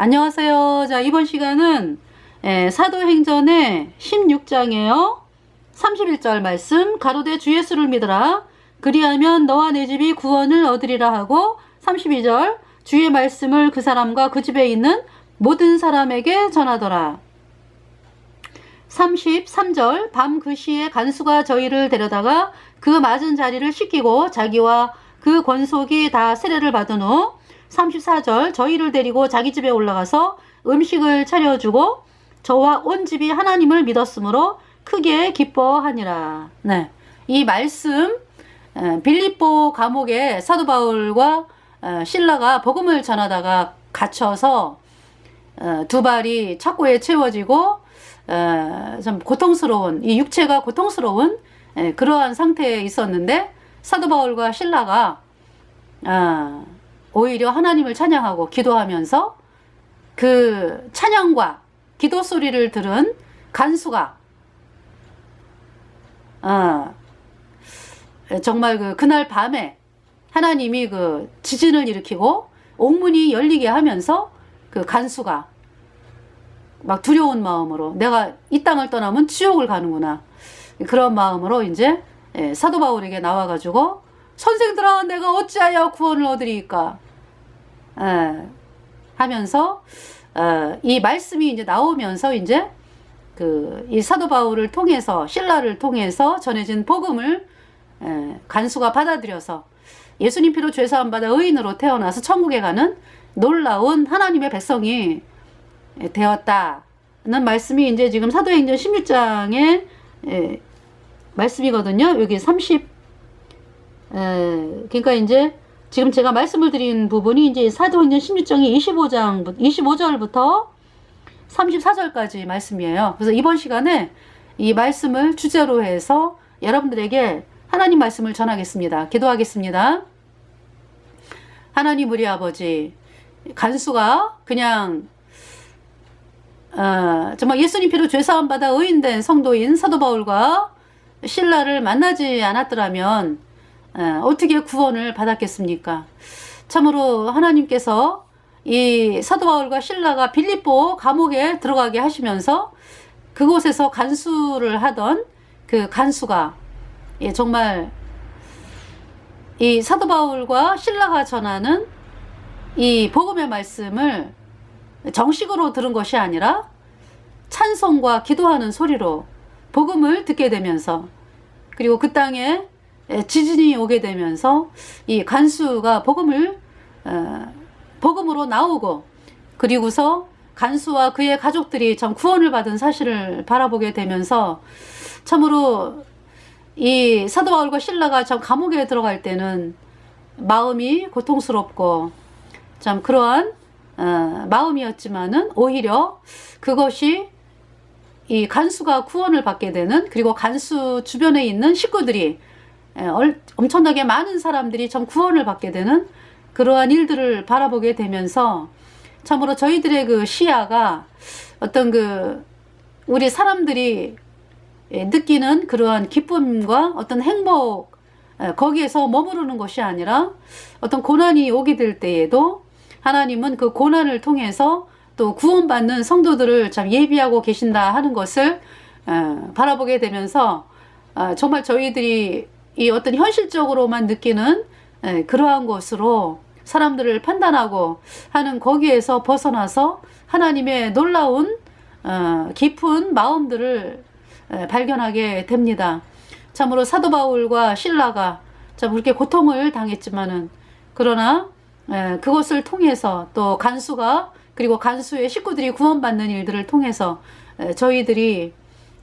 안녕하세요. 자, 이번 시간은 사도행전의 16장이에요. 31절 말씀, 가로되 주 예수를 믿으라. 그리하면 너와 내 집이 구원을 얻으리라 하고, 32절, 주의 말씀을 그 사람과 그 집에 있는 모든 사람에게 전하더라. 33절, 밤 그 시에 간수가 저희를 데려다가 그 맞은 자리를 씻기고 자기와 그 권속이 다 세례를 받은 후, 34절, 저희를 데리고 자기 집에 올라가서 음식을 차려주고 저와 온 집이 하나님을 믿었으므로 크게 기뻐하니라. 네, 이 말씀, 빌립보 감옥에 사도 바울과 실라가 복음을 전하다가 갇혀서 두 발이 착고에 채워지고 좀 고통스러운, 이 육체가 고통스러운 그러한 상태에 있었는데, 사도 바울과 실라가 오히려 하나님을 찬양하고 기도하면서 그 찬양과 기도 소리를 들은 간수가 정말 그날 밤에 하나님이 그 지진을 일으키고 옥문이 열리게 하면서 그 간수가 막 두려운 마음으로 내가 이 땅을 떠나면 지옥을 가는구나, 그런 마음으로 이제 사도 바울에게 나와가지고 선생들아, 내가 어찌하여 구원을 얻으리까 하면서 이 말씀이 이제 나오면서 이제 이 사도 바울을 통해서, 실라를 통해서 전해진 복음을 간수가 받아들여서 예수님 피로 죄사함 받아 의인으로 태어나서 천국에 가는 놀라운 하나님의 백성이 되었다는 말씀이 이제 지금 사도행전 16장의 말씀이거든요. 여기 그러니까 이제 지금 제가 말씀을 드린 부분이 이제 사도행전 16장의 25절부터 34절까지 말씀이에요. 그래서 이번 시간에 이 말씀을 주제로 해서 여러분들에게 하나님 말씀을 전하겠습니다. 기도하겠습니다. 하나님 우리 아버지, 간수가 그냥 정말 예수님 피로 죄사함 받아 의인된 성도인 사도 바울과 실라를 만나지 않았더라면 어떻게 구원을 받았겠습니까? 참으로 하나님께서 이 사도 바울과 실라가 빌립보 감옥에 들어가게 하시면서 그곳에서 간수를 하던 그 간수가 정말 이 사도 바울과 실라가 전하는 이 복음의 말씀을 정식으로 들은 것이 아니라 찬송과 기도하는 소리로 복음을 듣게 되면서, 그리고 그 땅에 지진이 오게 되면서 이 간수가 복음으로 나오고, 그리고서 간수와 그의 가족들이 참 구원을 받은 사실을 바라보게 되면서 참으로 이 사도 바울과 실라가 참 감옥에 들어갈 때는 마음이 고통스럽고 참 그러한 마음이었지만은 오히려 그것이 이 간수가 구원을 받게 되는, 그리고 간수 주변에 있는 식구들이 엄청나게 많은 사람들이 참 구원을 받게 되는 그러한 일들을 바라보게 되면서 참으로 저희들의 그 시야가 어떤 우리 사람들이 느끼는 그러한 기쁨과 어떤 행복, 거기에서 머무르는 것이 아니라 어떤 고난이 오게 될 때에도 하나님은 그 고난을 통해서 또 구원받는 성도들을 참 예비하고 계신다 하는 것을 바라보게 되면서 정말 저희들이 이 어떤 현실적으로만 느끼는 그러한 것으로 사람들을 판단하고 하는 거기에서 벗어나서 하나님의 놀라운 깊은 마음들을 발견하게 됩니다. 참으로 사도 바울과 실라가 참 그렇게 고통을 당했지만은, 그러나 그것을 통해서 또 간수가, 그리고 간수의 식구들이 구원받는 일들을 통해서 저희들이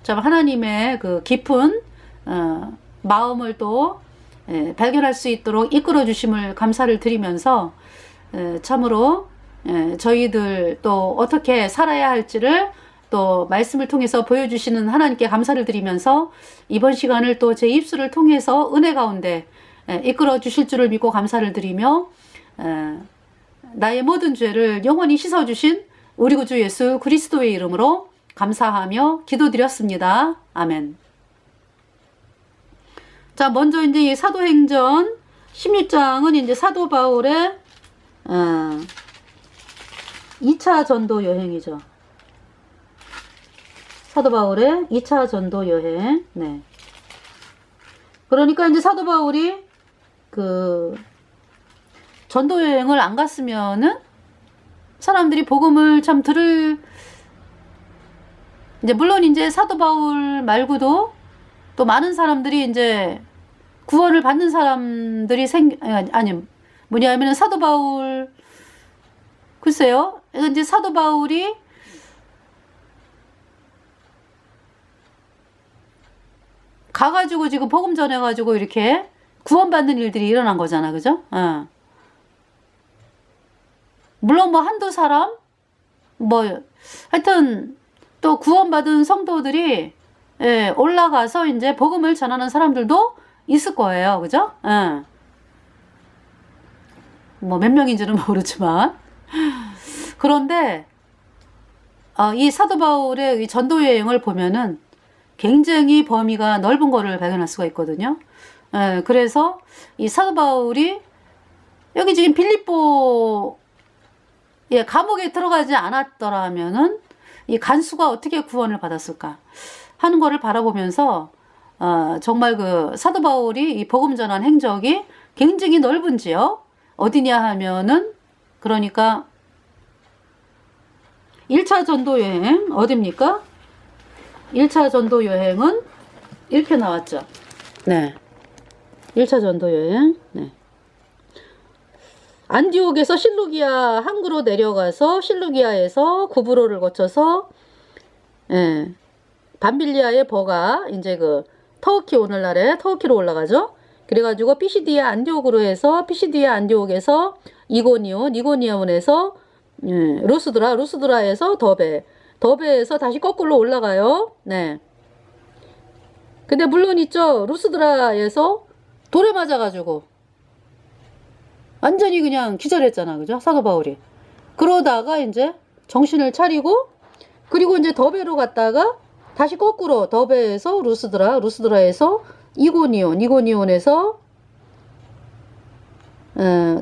참 하나님의 그 깊은 마음을 또 발견할 수 있도록 이끌어 주심을 감사를 드리면서 참으로 저희들 또 어떻게 살아야 할지를 또 말씀을 통해서 보여주시는 하나님께 감사를 드리면서 이번 시간을 또 제 입술을 통해서 은혜 가운데 이끌어 주실 줄을 믿고 감사를 드리며 나의 모든 죄를 영원히 씻어주신 우리 구주 예수 그리스도의 이름으로 감사하며 기도드렸습니다. 아멘. 자, 먼저 이제 이 사도행전 16장은 이제 사도 바울의 2차 전도 여행이죠. 사도 바울의 2차 전도 여행. 네. 그러니까 이제 사도 바울이 그 전도 여행을 안 갔으면은 사람들이 복음을 참 이제 물론 이제 사도 바울 말고도 또 많은 사람들이 이제 구원을 받는 사람들이 뭐냐면은 사도 바울, 글쎄요. 이제 사도 바울이 가가지고 지금 복음 전해가지고 이렇게 구원받는 일들이 일어난 거잖아. 그죠? 물론 뭐 한두 사람? 뭐, 하여튼, 또 구원받은 성도들이, 예, 올라가서 이제 복음을 전하는 사람들도 있을 거예요. 그죠? 뭐 몇 명인지는 모르지만. 그런데, 이 사도 바울의 이 전도 여행을 보면은 굉장히 범위가 넓은 거를 발견할 수가 있거든요. 그래서 이 사도 바울이 여기 지금 빌립보 감옥에 들어가지 않았더라면은 이 간수가 어떻게 구원을 받았을까 하는 거를 바라보면서 정말 그 사도 바울이 이 복음 전한 행적이 굉장히 넓은지요. 어디냐 하면은 그러니까 1차 전도 여행 어디입니까? 1차 전도 여행은 이렇게 나왔죠. 네. 1차 전도 여행. 네. 안디옥에서 실루기아 항구로 내려가서 실루기아에서 구브로를 거쳐서 밤빌리아의 버가 이제 그 터키 오늘날의 터키로 올라가죠. 그래가지고 피시디아 안디옥으로 해서 피시디아 안디옥에서 이고니온에서 루스드라에서 더베에서 다시 거꾸로 올라가요. 네. 근데 물론 있죠. 루스드라에서 돌에 맞아가지고 완전히 그냥 기절했잖아. 그죠? 사도 바울이. 그러다가 이제 정신을 차리고 그리고 이제 더베로 갔다가 다시 거꾸로 더베에서 루스드라에서 이고니온에서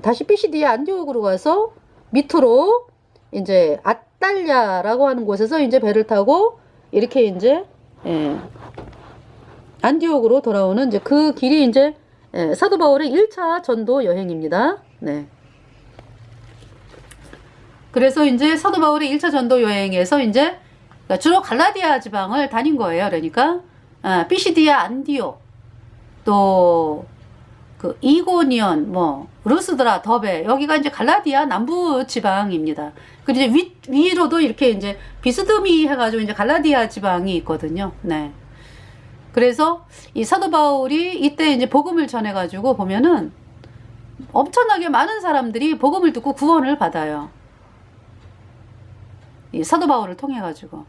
다시 피시디아 안디옥으로 가서 밑으로 이제 아탈리아라고 하는 곳에서 이제 배를 타고 이렇게 이제 안디옥으로 돌아오는 이제 그 길이 이제 사도 바울의 1차 전도 여행입니다. 네. 그래서 이제 사도 바울의 1차 전도 여행에서 이제 주로 갈라디아 지방을 다닌 거예요. 그러니까 피시디아 안디옥 또 그 이고니온 뭐 루스드라 더베 여기가 이제 갈라디아 남부 지방입니다. 그리고 이제 위로도 이렇게 이제 비스듬히 해가지고 이제 갈라디아 지방이 있거든요. 네. 그래서 이 사도 바울이 이때 이제 복음을 전해가지고 보면은 엄청나게 많은 사람들이 복음을 듣고 구원을 받아요. 이 사도 바울을 통해가지고.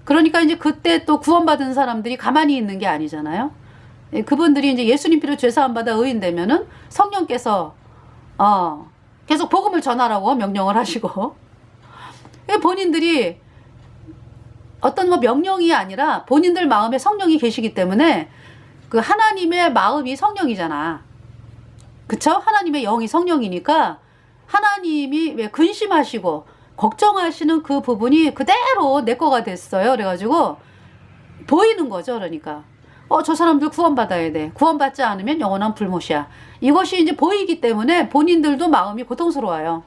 그러니까 이제 그때 또 구원받은 사람들이 가만히 있는 게 아니잖아요. 그분들이 이제 예수님 피로 죄사함 받아 의인되면은 성령께서 계속 복음을 전하라고 명령을 하시고 본인들이 어떤 뭐 명령이 아니라 본인들 마음에 성령이 계시기 때문에 그 하나님의 마음이 성령이잖아. 그쵸? 하나님의 영이 성령이니까 하나님이 왜 근심하시고 걱정하시는 그 부분이 그대로 내 거가 됐어요. 그래가지고 보이는 거죠. 그러니까 저 사람들 구원받아야 돼. 구원받지 않으면 영원한 불못이야. 이것이 이제 보이기 때문에 본인들도 마음이 고통스러워요.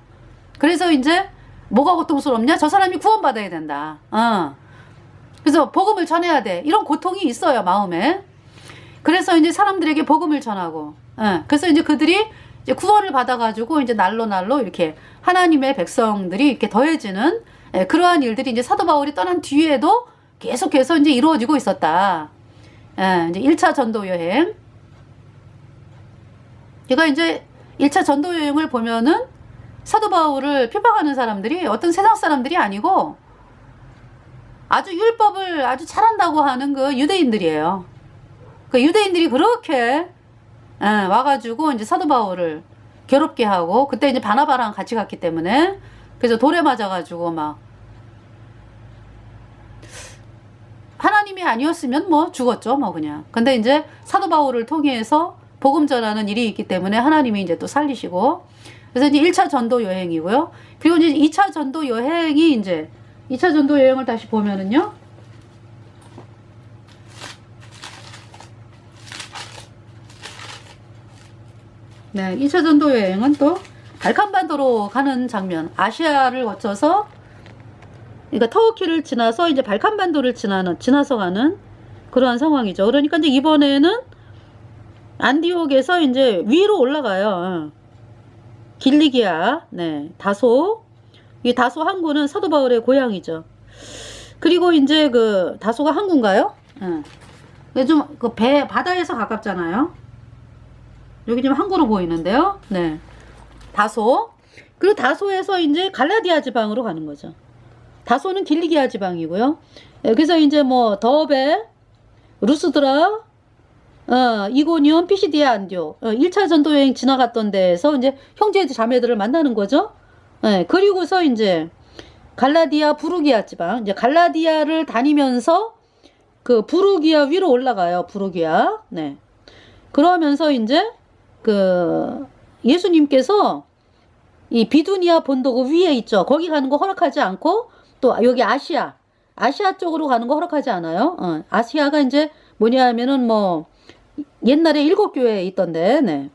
그래서 이제 뭐가 고통스럽냐? 저 사람이 구원받아야 된다. 그래서 복음을 전해야 돼. 이런 고통이 있어요, 마음에. 그래서 이제 사람들에게 복음을 전하고, 그래서 이제 그들이 이제 구원을 받아가지고 이제 날로 이렇게 하나님의 백성들이 이렇게 더해지는 그러한 일들이 이제 사도 바울이 떠난 뒤에도 계속해서 이제 이루어지고 있었다. 이제 1차 전도 여행. 제가 이제 1차 전도 여행을 보면은 사도 바울을 핍박하는 사람들이 어떤 세상 사람들이 아니고 아주 율법을 아주 잘한다고 하는 그 유대인들이에요. 그 유대인들이 그렇게 와가지고 이제 사도 바울을 괴롭게 하고 그때 이제 바나바랑 같이 갔기 때문에 그래서 돌에 맞아가지고 막 하나님이 아니었으면 뭐 죽었죠 뭐 그냥. 근데 이제 사도 바울을 통해서 복음 전하는 일이 있기 때문에 하나님이 이제 또 살리시고 그래서 이제 1차 전도 여행이고요. 그리고 이제 2차 전도 여행이 이제 2차 전도 여행을 다시 보면은요. 네, 2차 전도 여행은 또 발칸반도로 가는 장면. 아시아를 거쳐서 그러니까 터키를 지나서 이제 발칸반도를 지나서 가는 그러한 상황이죠. 그러니까 이제 이번에는 안디옥에서 이제 위로 올라가요. 길리기아, 네, 다소. 이 다소 항구는 사도 바울의 고향이죠. 그리고 이제 그 다소가 항구인가요? 좀 그 바다에서 가깝잖아요. 여기 지금 항구로 보이는데요. 네, 다소. 그리고 다소에서 이제 갈라디아 지방으로 가는 거죠. 다소는 길리기아 지방이고요. 그래서 이제 뭐 더베, 루스드라, 이고니온, 피시디아, 안디옥 1차 전도 여행 지나갔던 데에서 이제 형제 자매들을 만나는 거죠. 그리고서 이제 갈라디아, 부르기아 지방, 이제 갈라디아를 다니면서 그 부르기아 위로 올라가요. 부르기아. 네. 그러면서 이제 그 예수님께서 이 비두니아 본도그 위에 있죠. 거기 가는 거 허락하지 않고 또 여기 아시아 쪽으로 가는 거 허락하지 않아요. 아시아가 이제 뭐냐 하면은 뭐 옛날에 7교회에 있던데, 네.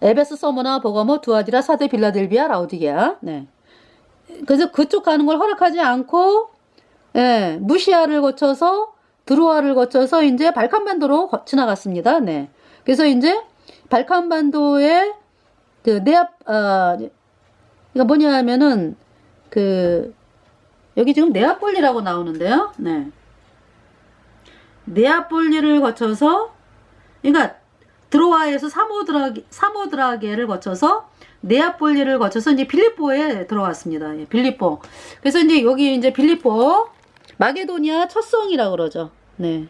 에베스, 서머나, 버가모, 두아디라, 사데, 빌라델비아, 라오디게아, 네. 그래서 그쪽 가는 걸 허락하지 않고, 예, 무시아를 거쳐서, 드로아를 거쳐서 이제 발칸반도로 지나갔습니다. 네. 그래서 이제 발칸반도에 그 이거 뭐냐 하면은 여기 지금 네아폴리라고 나오는데요. 네. 네아폴리를 거쳐서, 그러니까 드로아에서 사모드라게를 거쳐서 네아폴리를 거쳐서 이제 빌립보에 들어왔습니다. 예, 빌립보. 그래서 이제 여기 이제 빌립보 마게도니아 첫 성이라고 그러죠. 네.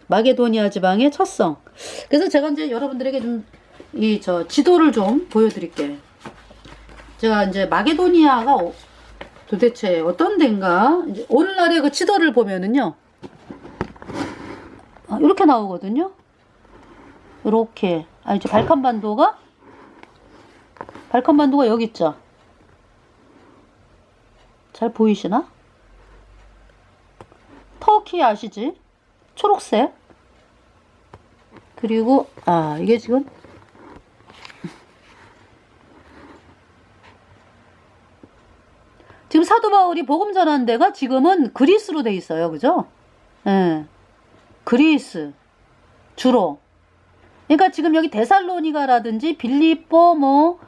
마게도니아 지방의 첫 성. 그래서 제가 이제 여러분들에게 좀 지도를 좀 보여드릴게요. 제가 이제 마게도니아가 도대체 어떤 데인가? 이제 오늘날의 그 지도를 보면은요. 이렇게 나오거든요. 이렇게. 이제 발칸반도가 여기 있죠. 잘 보이시나? 터키 아시지? 초록색. 그리고 이게 지금 사도 바울이 복음 전한 데가 지금은 그리스로 돼 있어요. 그죠? 예. 그리스 주로. 그러니까 지금 여기 데살로니가라든지 빌립보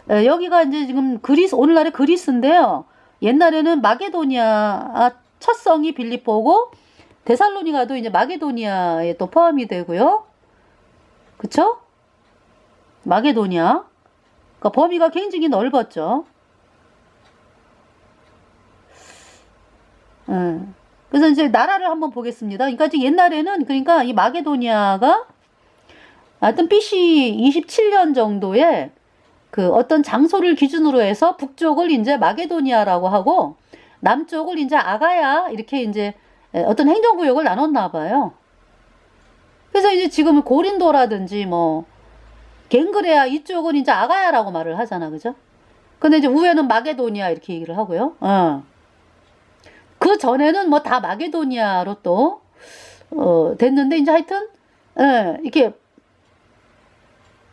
여기가 이제 지금 오늘날의 그리스인데요. 옛날에는 마게도니아 첫 성이 빌립보고 데살로니가도 이제 마게도니아에 또 포함이 되고요. 그쵸? 마게도니아. 그러니까 범위가 굉장히 넓었죠. 그래서 이제 나라를 한번 보겠습니다. 그러니까 옛날에는 그러니까 이 마게도니아가 하여튼 BC 27년 정도에 그 어떤 장소를 기준으로 해서 북쪽을 이제 마게도니아라고 하고 남쪽을 이제 아가야 이렇게 이제 어떤 행정구역을 나눴나 봐요. 그래서 이제 지금 고린도라든지 뭐 갱그레아 이쪽은 이제 아가야라고 말을 하잖아. 그죠? 근데 이제 우회는 마게도니아 이렇게 얘기를 하고요. 그 전에는 뭐 다 마게도니아로 또 됐는데 이제 하여튼 이렇게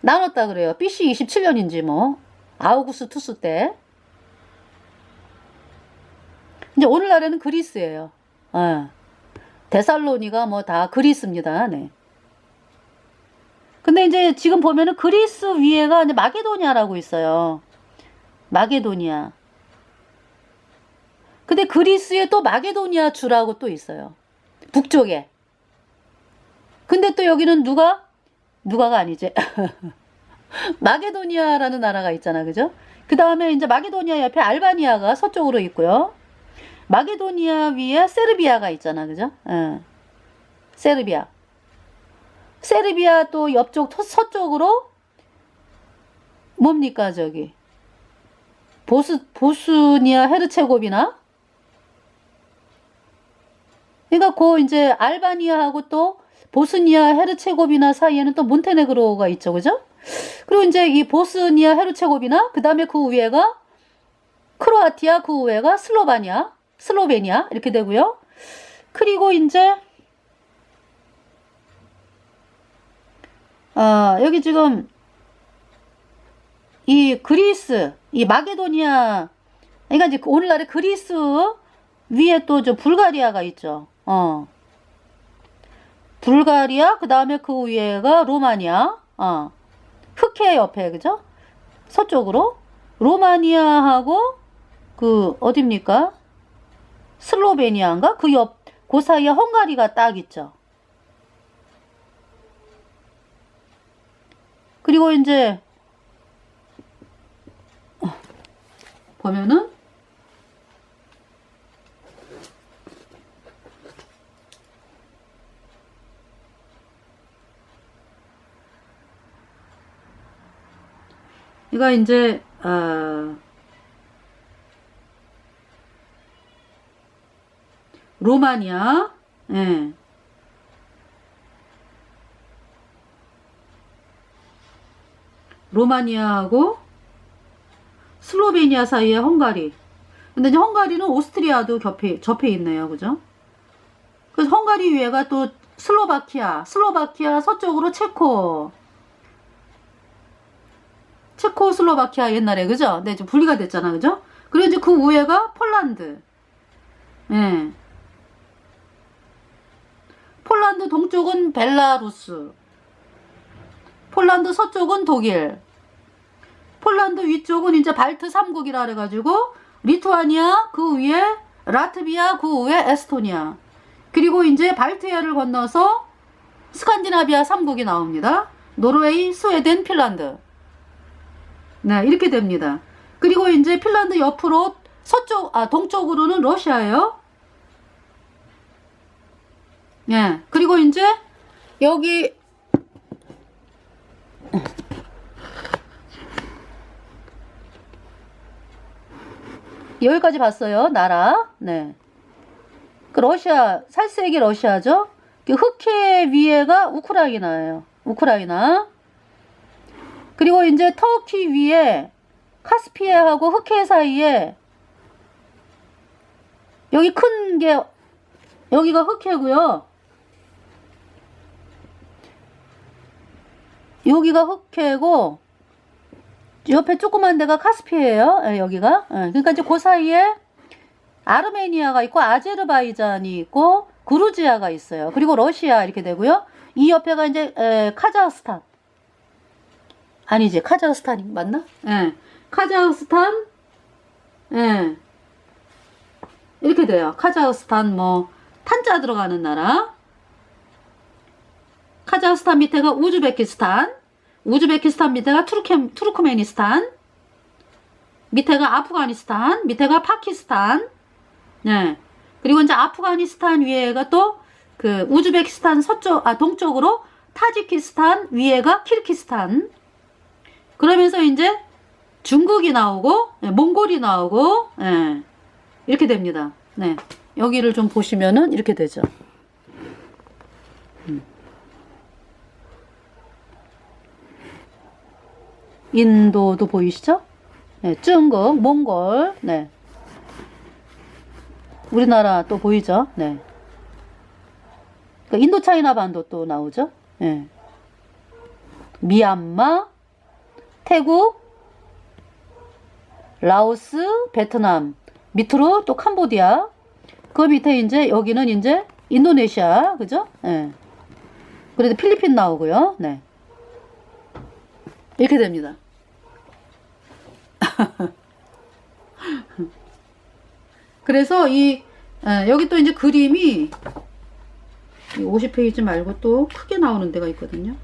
나눴다 그래요. BC 27년인지 뭐 아우구스투스 때. 이제 오늘날에는 그리스예요. 데살로니가 뭐 다 그리스입니다. 네. 근데 이제 지금 보면은 그리스 위에가 이제 마게도니아라고 있어요. 마게도니아. 근데 그리스에 또 마게도니아 주라고 또 있어요. 북쪽에. 근데 또 여기는 누가가 아니지. 마게도니아라는 나라가 있잖아. 그죠? 그 다음에 이제 마게도니아 옆에 알바니아가 서쪽으로 있고요. 마게도니아 위에 세르비아가 있잖아. 그죠? 세르비아. 세르비아 또 옆쪽 서쪽으로 뭡니까 저기 보스니아 헤르체고비나. 그러니까 그 이제 알바니아하고 또 보스니아 헤르체고비나 사이에는 또 몬테네그로가 있죠. 그죠? 그리고 이제 이 보스니아 헤르체고비나, 그 다음에 그 위에가 크로아티아, 그 위에가 슬로베니아 이렇게 되고요. 그리고 이제 여기 지금 이 그리스, 이 마게도니아, 그러니까 이제 오늘날의 그리스 위에 또 저 불가리아가 있죠. 불가리아, 그 다음에 그 위에가 로마니아, 흑해 옆에, 그죠? 서쪽으로. 로마니아하고, 그, 어딥니까? 슬로베니아인가? 그 사이에 헝가리가 딱 있죠. 그리고 이제, 보면은, 이거 이제, 로마니아, 예. 로마니아하고 슬로베니아 사이에 헝가리. 근데 이제 헝가리는 오스트리아도 접해 있네요. 그죠? 그래서 헝가리 위에가 또 슬로바키아 서쪽으로 체코슬로바키아 옛날에, 그죠? 네, 좀 분리가 됐잖아. 그죠? 그리고 이제 그 위에가 폴란드. 예. 폴란드 동쪽은 벨라루스. 폴란드 서쪽은 독일. 폴란드 위쪽은 이제 발트 3국이라 그래가지고, 리투아니아, 그 위에 라트비아, 그 위에 에스토니아. 그리고 이제 발트해를 건너서 스칸디나비아 3국이 나옵니다. 노르웨이, 스웨덴, 핀란드. 네, 이렇게 됩니다. 그리고 이제 핀란드 옆으로 동쪽으로는 러시아예요. 예. 그리고 이제 여기 여기까지 봤어요. 나라. 네. 그 러시아, 살색이 러시아죠. 흑해 위에가 우크라이나예요. 우크라이나. 그리고 이제 터키 위에 카스피해하고 흑해 사이에 여기 큰 게 여기가 흑해고요. 여기가 흑해고 옆에 조그만 데가 카스피해예요. 예, 여기가. 예, 그러니까 이제 그 사이에 아르메니아가 있고 아제르바이잔이 있고 그루지아가 있어요. 그리고 러시아 이렇게 되고요. 이 옆에가 이제 카자흐스탄. 아니지, 카자흐스탄이 맞나? 예. 카자흐스탄. 예. 이렇게 돼요. 카자흐스탄 뭐 탄자 들어가는 나라. 카자흐스탄 밑에가 우즈베키스탄 밑에가 투르크메니스탄, 밑에가 아프가니스탄, 밑에가 파키스탄. 네. 그리고 이제 아프가니스탄 위에가 또 그 우즈베키스탄 동쪽으로 타지키스탄, 위에가 키르기스탄. 그러면서 이제 중국이 나오고, 몽골이 나오고, 이렇게 됩니다. 네. 여기를 좀 보시면은 이렇게 되죠. 인도도 보이시죠? 네, 중국, 몽골, 네. 우리나라 또 보이죠? 네. 그러니까 인도차이나 반도 또 나오죠? 네. 미얀마, 태국, 라오스, 베트남, 밑으로 또 캄보디아, 그 밑에 이제 여기는 이제 인도네시아, 그죠? 네. 그래도 필리핀 나오고요. 네. 이렇게 됩니다. 그래서 여기 또 이제 그림이 50페이지 말고 또 크게 나오는 데가 있거든요.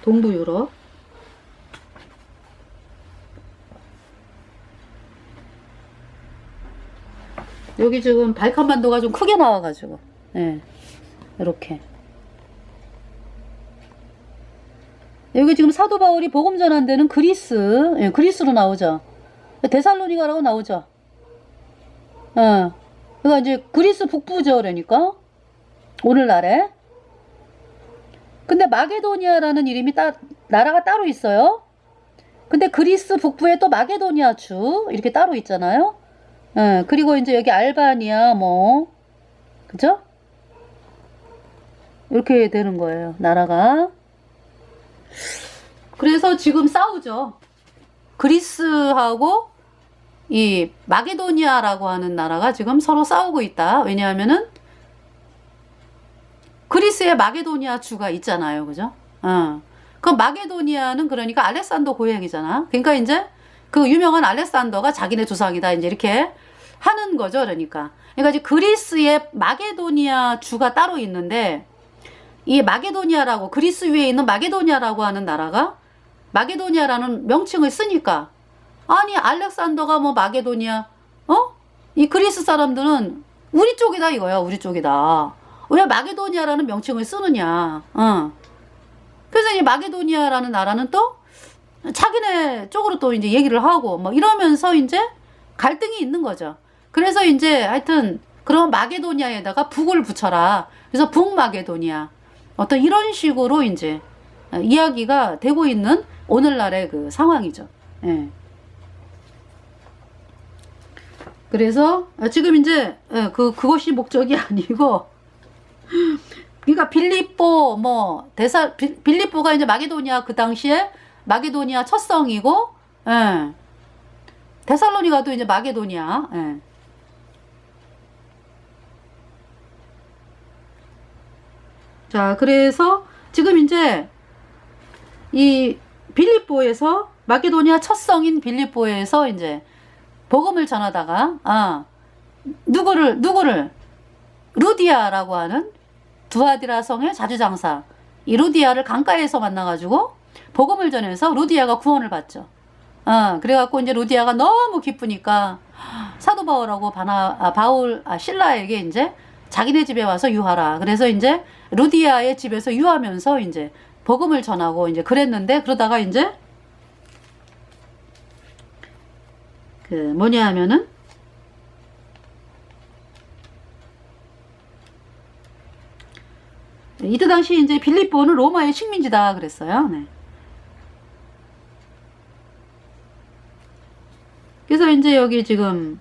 동부 유럽. 여기 지금 발칸반도가 좀 크게 나와가지고, 예, 이렇게. 여기 지금 사도 바울이 복음 전한 데는 그리스, 예, 그리스로 나오죠. 데살로니가라고 나오죠. 그러니까 이제 그리스 북부죠, 그러니까 오늘날에. 근데 마게도니아라는 이름이 나라가 따로 있어요. 근데 그리스 북부에 또 마게도니아 주 이렇게 따로 있잖아요. 그리고 이제 여기 알바니아 뭐 그죠? 이렇게 되는 거예요, 나라가. 그래서 지금 싸우죠. 그리스하고 이 마게도니아라고 하는 나라가 지금 서로 싸우고 있다. 왜냐하면은 그리스에 마게도니아 주가 있잖아요, 그죠? 그 마게도니아는 그러니까 알렉산더 고향이잖아. 그러니까 이제 그 유명한 알렉산더가 자기네 조상이다, 이제 이렇게 하는 거죠, 그러니까. 그러니까 이제 그리스에 마게도니아 주가 따로 있는데, 이 마게도니아라고, 그리스 위에 있는 마게도니아라고 하는 나라가 마게도니아라는 명칭을 쓰니까, 아니 알렉산더가 뭐 마게도니아, 이 그리스 사람들은 우리 쪽이다 이거야, 우리 쪽이다. 왜 마게도니아라는 명칭을 쓰느냐. 그래서 이 마게도니아라는 나라는 또 자기네 쪽으로 또 이제 얘기를 하고 뭐 이러면서 이제 갈등이 있는 거죠. 그래서 이제 하여튼 그런 마게도니아에다가 북을 붙여라. 그래서 북마게도니아. 어떤 이런 식으로 이제 이야기가 되고 있는 오늘날의 그 상황이죠. 예. 그래서 지금 이제 그것이 목적이 아니고, 그러니까 빌립보 뭐 빌립보가 이제 마게도니아 그 당시에 마게도니아 첫 성이고, 데살로니가도 이제 마게도니아. 자, 그래서 지금 이제 이 빌립보에서 마게도니아 첫 성인 빌립보에서 이제 복음을 전하다가 누구를 루디아라고 하는 두아디라 성의 자주장사 이 루디아를 강가에서 만나가지고 복음을 전해서 루디아가 구원을 받죠. 그래갖고 이제 루디아가 너무 기쁘니까 사도 바울하고 신라에게 이제 자기네 집에 와서 유하라. 그래서 이제 루디아의 집에서 유하면서 이제 복음을 전하고 이제 그랬는데, 그러다가 이제 그 뭐냐 하면은 이때 당시 이제 빌립보는 로마의 식민지다 그랬어요. 네. 그래서 이제 여기 지금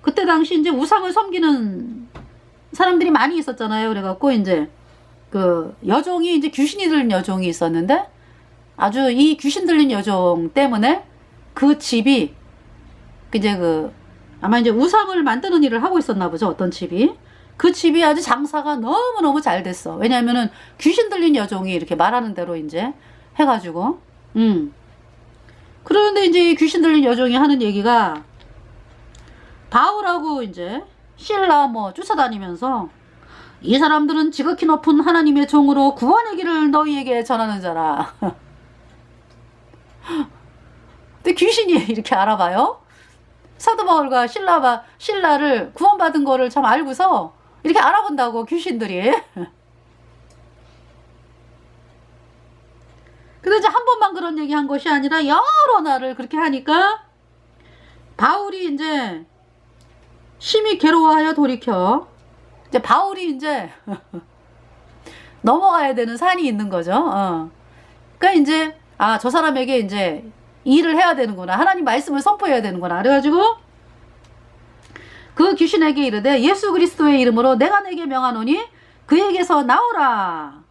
그때 당시 이제 우상을 섬기는 사람들이 많이 있었잖아요. 그래갖고 이제 그 여종이 이제 귀신이 들린 여종이 있었는데, 아주 이 귀신 들린 여종 때문에 그 집이 이제 아마 이제 우상을 만드는 일을 하고 있었나 보죠. 어떤 집이. 그 집이 아주 장사가 너무너무 잘 됐어. 왜냐면은 귀신 들린 여종이 이렇게 말하는 대로 이제 해가지고. 그런데 이제 이 귀신 들린 여종이 하는 얘기가, 바울하고 이제 실라 뭐 쫓아다니면서 이 사람들은 지극히 높은 하나님의 종으로 구원의 길을 너희에게 전하는 자라. 근데 귀신이 이렇게 알아봐요. 사도 바울과 신라를 구원받은 거를 참 알고서 이렇게 알아본다고, 귀신들이. 근데 이제 한 번만 그런 얘기 한 것이 아니라 여러 날을 그렇게 하니까 바울이 이제 심히 괴로워하여 돌이켜. 이제 바울이 이제 넘어가야 되는 산이 있는 거죠. 그러니까 이제 저 사람에게 이제 일을 해야 되는구나. 하나님 말씀을 선포해야 되는구나. 그래가지고 그 귀신에게 이르되 예수 그리스도의 이름으로 내가 내게 명하노니 그에게서 나오라.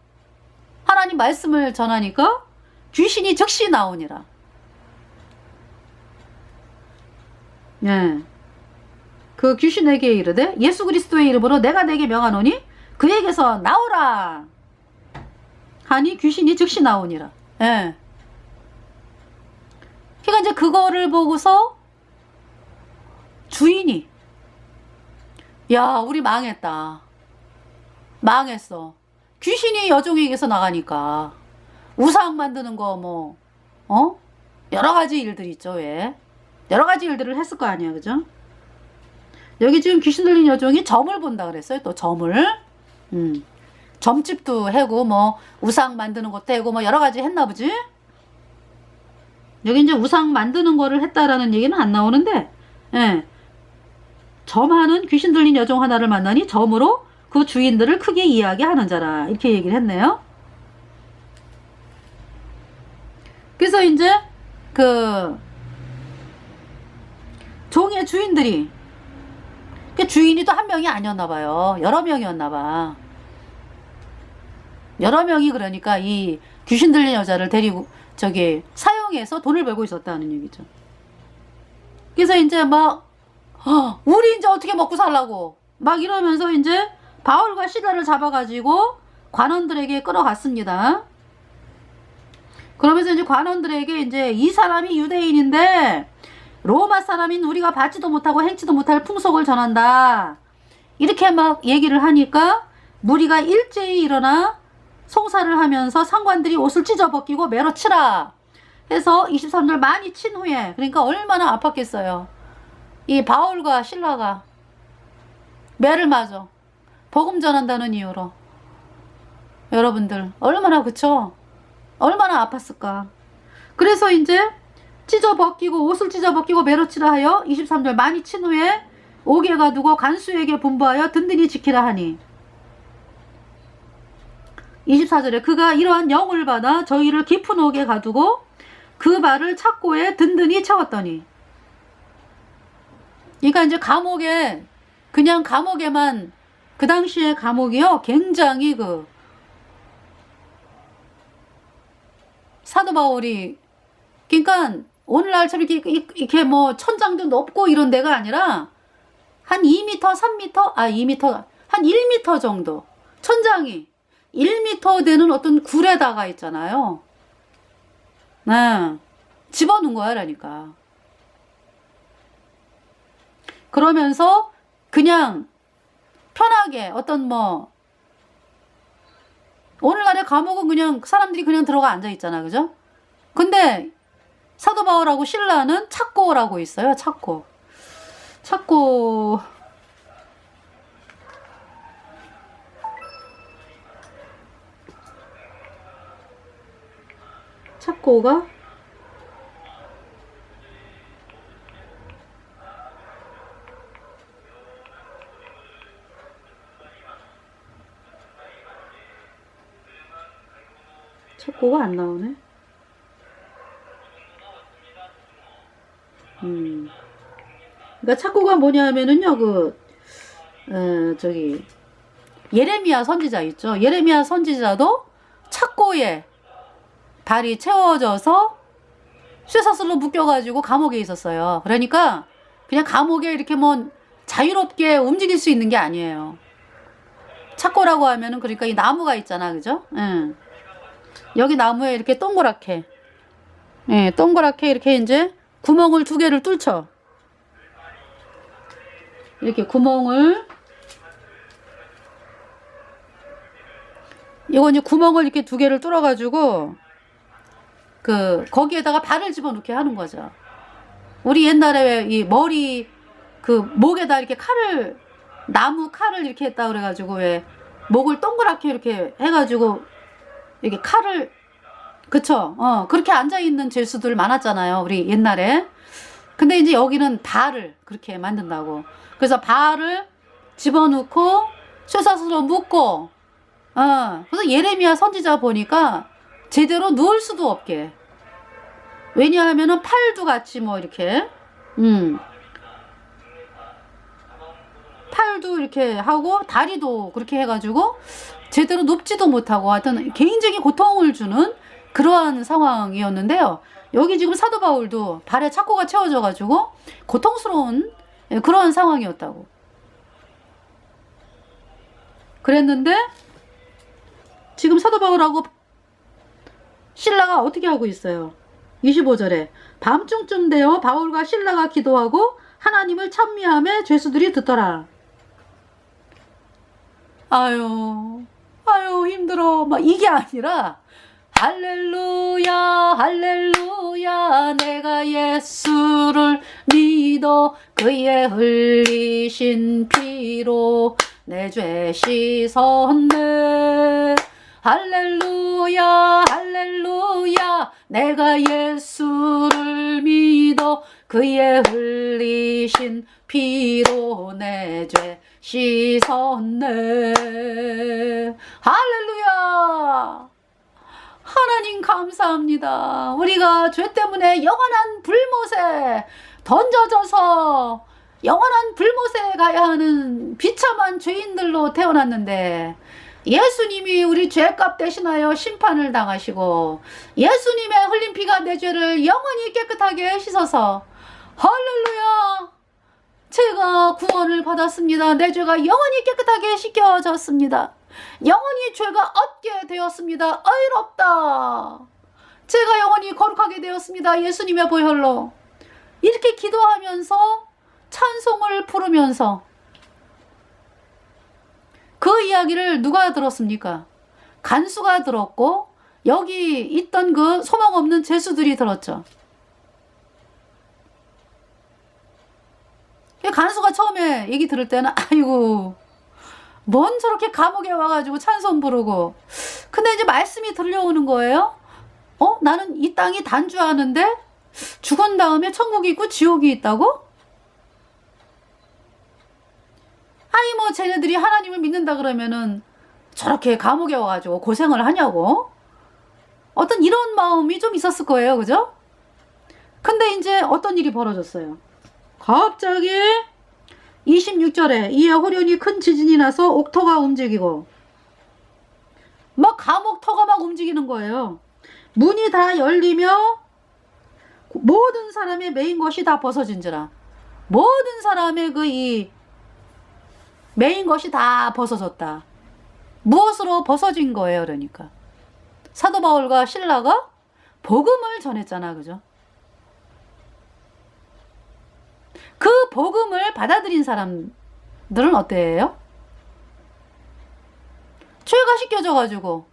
하나님 말씀을 전하니까 귀신이 즉시 나오니라. 예. 그 귀신에게 이르되 예수 그리스도의 이름으로 내가 내게 명하노니 그에게서 나오라 하니 귀신이 즉시 나오니라. 예. 그러니까 이제 그거를 보고서 주인이, 야, 우리 망했다. 망했어. 귀신이 여종에게서 나가니까 우상 만드는 거 여러 가지 일들이 있죠. 왜? 여러 가지 일들을 했을 거 아니야, 그죠? 여기 지금 귀신 들린 여종이 점을 본다 그랬어요. 또 점을. 점집도 해고 뭐 우상 만드는 것도 해고 뭐 여러 가지 했나 보지. 여기 이제 우상 만드는 거를 했다라는 얘기는 안 나오는데, 예. 점하는 귀신 들린 여종 하나를 만나니 점으로 그 주인들을 크게 이야기하는 자라, 이렇게 얘기를 했네요. 그래서 이제 그 종의 주인들이, 그 주인이 또 한 명이 아니었나 봐요. 여러 명이었나 봐. 여러 명이 그러니까 이 귀신 들린 여자를 데리고 저기 사용해서 돈을 벌고 있었다는 얘기죠. 그래서 이제 막 우리 이제 어떻게 먹고 살라고 막 이러면서 이제 바울과 시다를 잡아가지고 관원들에게 끌어갔습니다. 그러면서 이제 관원들에게 이제 이 사람이 유대인인데 로마 사람인 우리가 받지도 못하고 행치도 못할 풍속을 전한다, 이렇게 막 얘기를 하니까 무리가 일제히 일어나 송사를 하면서 상관들이 옷을 찢어 벗기고 매로 치라 해서 23절 많이 친 후에, 그러니까 얼마나 아팠겠어요. 이 바울과 실라가 매를 맞아 복음 전한다는 이유로. 여러분들 얼마나, 그쵸? 얼마나 아팠을까. 그래서 이제 찢어 벗기고 옷을 찢어 벗기고 매로 치라 하여 23절 많이 친 후에 옥에 가두고 간수에게 분부하여 든든히 지키라 하니, 24절에 그가 이러한 영을 받아 저희를 깊은 옥에 가두고 그 발을 착고에 든든히 채웠더니. 그러니까 이제 감옥에, 그냥 감옥에만, 그 당시에 감옥이요 굉장히 그 사도 바울이, 그러니까 오늘날처럼 이렇게 뭐 천장도 높고 이런 데가 아니라 한 2m, 3m, 2m, 한 1m 정도 천장이 1m 되는 어떤 굴에다가 있잖아요. 네, 집어넣은 거야, 그러니까. 그러면서 그냥 편하게 어떤 뭐 오늘날의 감옥은 그냥 사람들이 그냥 들어가 앉아 있잖아, 그죠? 근데 사도 바울하고 실라는 착고라고 있어요. 착고. 착고가 안 나오네. 그러니까 착고가 뭐냐면은요, 저기 예레미야 선지자 있죠. 예레미야 선지자도 착고에 발이 채워져서 쇠사슬로 묶여가지고 감옥에 있었어요. 그러니까 그냥 감옥에 이렇게 뭐 자유롭게 움직일 수 있는 게 아니에요. 착고라고 하면은 그러니까 이 나무가 있잖아, 그죠? 응. 여기 나무에 이렇게 동그랗게, 예, 동그랗게 이렇게 이제 구멍을 2개를 뚫죠. 이렇게 구멍을, 이거 이제 구멍을 이렇게 2개를 뚫어가지고 거기에다가 발을 집어넣게 하는 거죠. 우리 옛날에 왜 이 머리 목에다 이렇게 나무 칼을 이렇게 했다 그래가지고 왜 목을 동그랗게 이렇게 해가지고 이렇게 칼을, 그쵸? 그렇게 앉아있는 죄수들 많았잖아요, 우리 옛날에. 근데 이제 여기는 발을 그렇게 만든다고. 그래서 발을 집어넣고 쇠사슬로 묶고, 그래서 예레미야 선지자 보니까 제대로 누울 수도 없게. 왜냐하면은 팔도 같이 뭐 이렇게, 팔도 이렇게 하고 다리도 그렇게 해가지고 제대로 눕지도 못하고 하여튼 개인적인 고통을 주는 그러한 상황이었는데요. 여기 지금 사도 바울도 발에 착고가 채워져가지고 고통스러운 그러한 상황이었다고. 그랬는데 지금 사도 바울하고 실라가 어떻게 하고 있어요? 25절에 밤중쯤 되어 바울과 실라가 기도하고 하나님을 찬미하며 죄수들이 듣더라. 아유 힘들어 막 이게 아니라 할렐루야 할렐루야 내가 예수를 믿어 그의 흘리신 피로 내 죄 씻었네. 할렐루야 할렐루야 내가 예수를 믿어 그의 흘리신 피로 내 죄 씻었네. 할렐루야. 하나님 감사합니다. 우리가 죄 때문에 영원한 불못에 던져져서 영원한 불못에 가야 하는 비참한 죄인들로 태어났는데 예수님이 우리 죄값 대신하여 심판을 당하시고 예수님의 흘린 피가 내 죄를 영원히 깨끗하게 씻어서 할렐루야 제가 구원을 받았습니다. 내 죄가 영원히 깨끗하게 씻겨졌습니다. 영원히 죄가 없게 되었습니다. 의롭다. 제가 영원히 거룩하게 되었습니다. 예수님의 보혈로. 이렇게 기도하면서 찬송을 부르면서 그 이야기를 누가 들었습니까? 간수가 들었고 여기 있던 그 소망 없는 죄수들이 들었죠. 간수가 처음에 얘기 들을 때는 아이고 뭔 저렇게 감옥에 와가지고 찬송 부르고 근데 이제 말씀이 들려오는 거예요. 나는 이 땅이 단주하는데 죽은 다음에 천국이 있고 지옥이 있다고? 아니 뭐 쟤네들이 하나님을 믿는다 그러면은 저렇게 감옥에 와가지고 고생을 하냐고 어떤 이런 마음이 좀 있었을 거예요. 그죠? 근데 이제 어떤 일이 벌어졌어요. 갑자기 26절에 이에 호련히 큰 지진이 나서 옥터가 움직이고 막 감옥터가 막 움직이는 거예요. 문이 다 열리며 모든 사람의 메인 것이 다 벗어진지라. 모든 사람의 그 이 메인 것이 다 벗어졌다. 무엇으로 벗어진 거예요? 그러니까 사도 바울과 실라가 복음을 전했잖아. 그죠? 그 복음을 받아들인 사람들은 어때요? 죄가 씻겨져가지고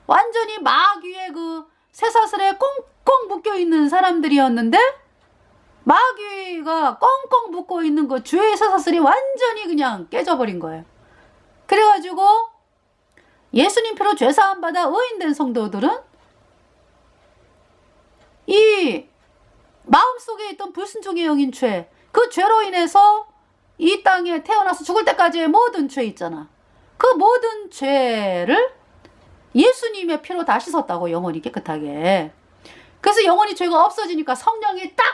완전히 마귀의 그 쇠사슬에 꽁꽁 묶여있는 사람들이었는데 마귀가 꽁꽁 묶고 있는 그 죄의 쇠사슬이 완전히 그냥 깨져버린 거예요. 그래가지고 예수님 피로 죄사함 받아 의인된 성도들은 이 마음속에 있던 불순종의 영인 죄, 그 죄로 인해서 이 땅에 태어나서 죽을 때까지의 모든 죄 있잖아. 그 모든 죄를 예수님의 피로 다 씻었다고 영원히 깨끗하게. 그래서 영원히 죄가 없어지니까 성령이 딱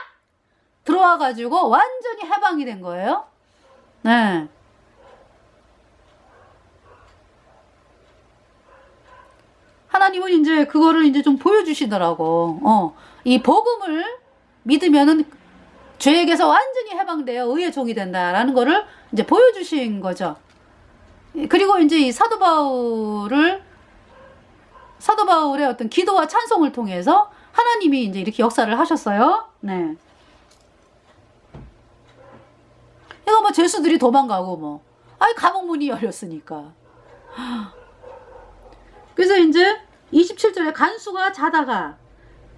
들어와가지고 완전히 해방이 된 거예요. 네. 하나님은 이제 그거를 이제 좀 보여주시더라고. 이 복음을 믿으면은 죄에게서 완전히 해방되어 의의 종이 된다라는 거를 이제 보여주신 거죠. 그리고 이제 이 사도 바울의 어떤 기도와 찬송을 통해서 하나님이 이제 이렇게 역사를 하셨어요. 네. 이거 뭐 죄수들이 도망가고 뭐. 아니 감옥 문이 열렸으니까. 그래서 이제 27절에 간수가 자다가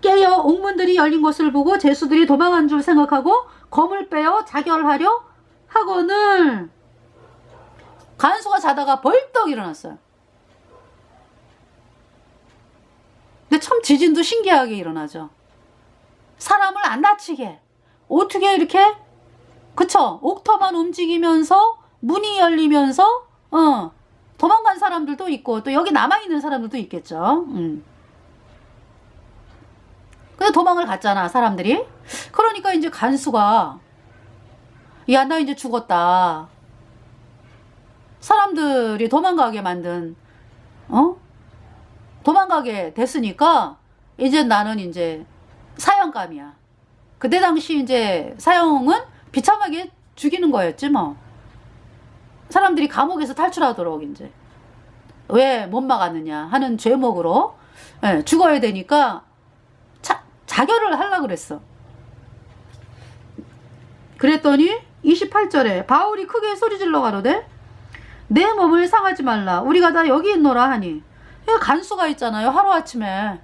깨어 옥문들이 열린 것을 보고 죄수들이 도망한 줄 생각하고 검을 빼어 자결하려 하거늘 간수가 자다가 벌떡 일어났어요. 근데 참 지진도 신기하게 일어나죠. 사람을 안 다치게 어떻게 이렇게 그쵸? 옥터만 움직이면서 문이 열리면서 도망간 사람들도 있고 또 여기 남아있는 사람들도 있겠죠. 그래서 도망을 갔잖아 사람들이. 그러니까 이제 간수가 야 나 이제 죽었다. 사람들이 도망가게 만든 도망가게 됐으니까 이제 나는 이제 사형감이야. 그때 당시 이제 사형은 비참하게 죽이는 거였지 뭐. 사람들이 감옥에서 탈출하도록 이제 왜 못 막았느냐 하는 죄목으로 죽어야 되니까 자결을 하려고 그랬어. 그랬더니 28절에 바울이 크게 소리질러 가로되 내 몸을 상하지 말라 우리가 다 여기 있노라 하니. 간수가 있잖아요 하루아침에.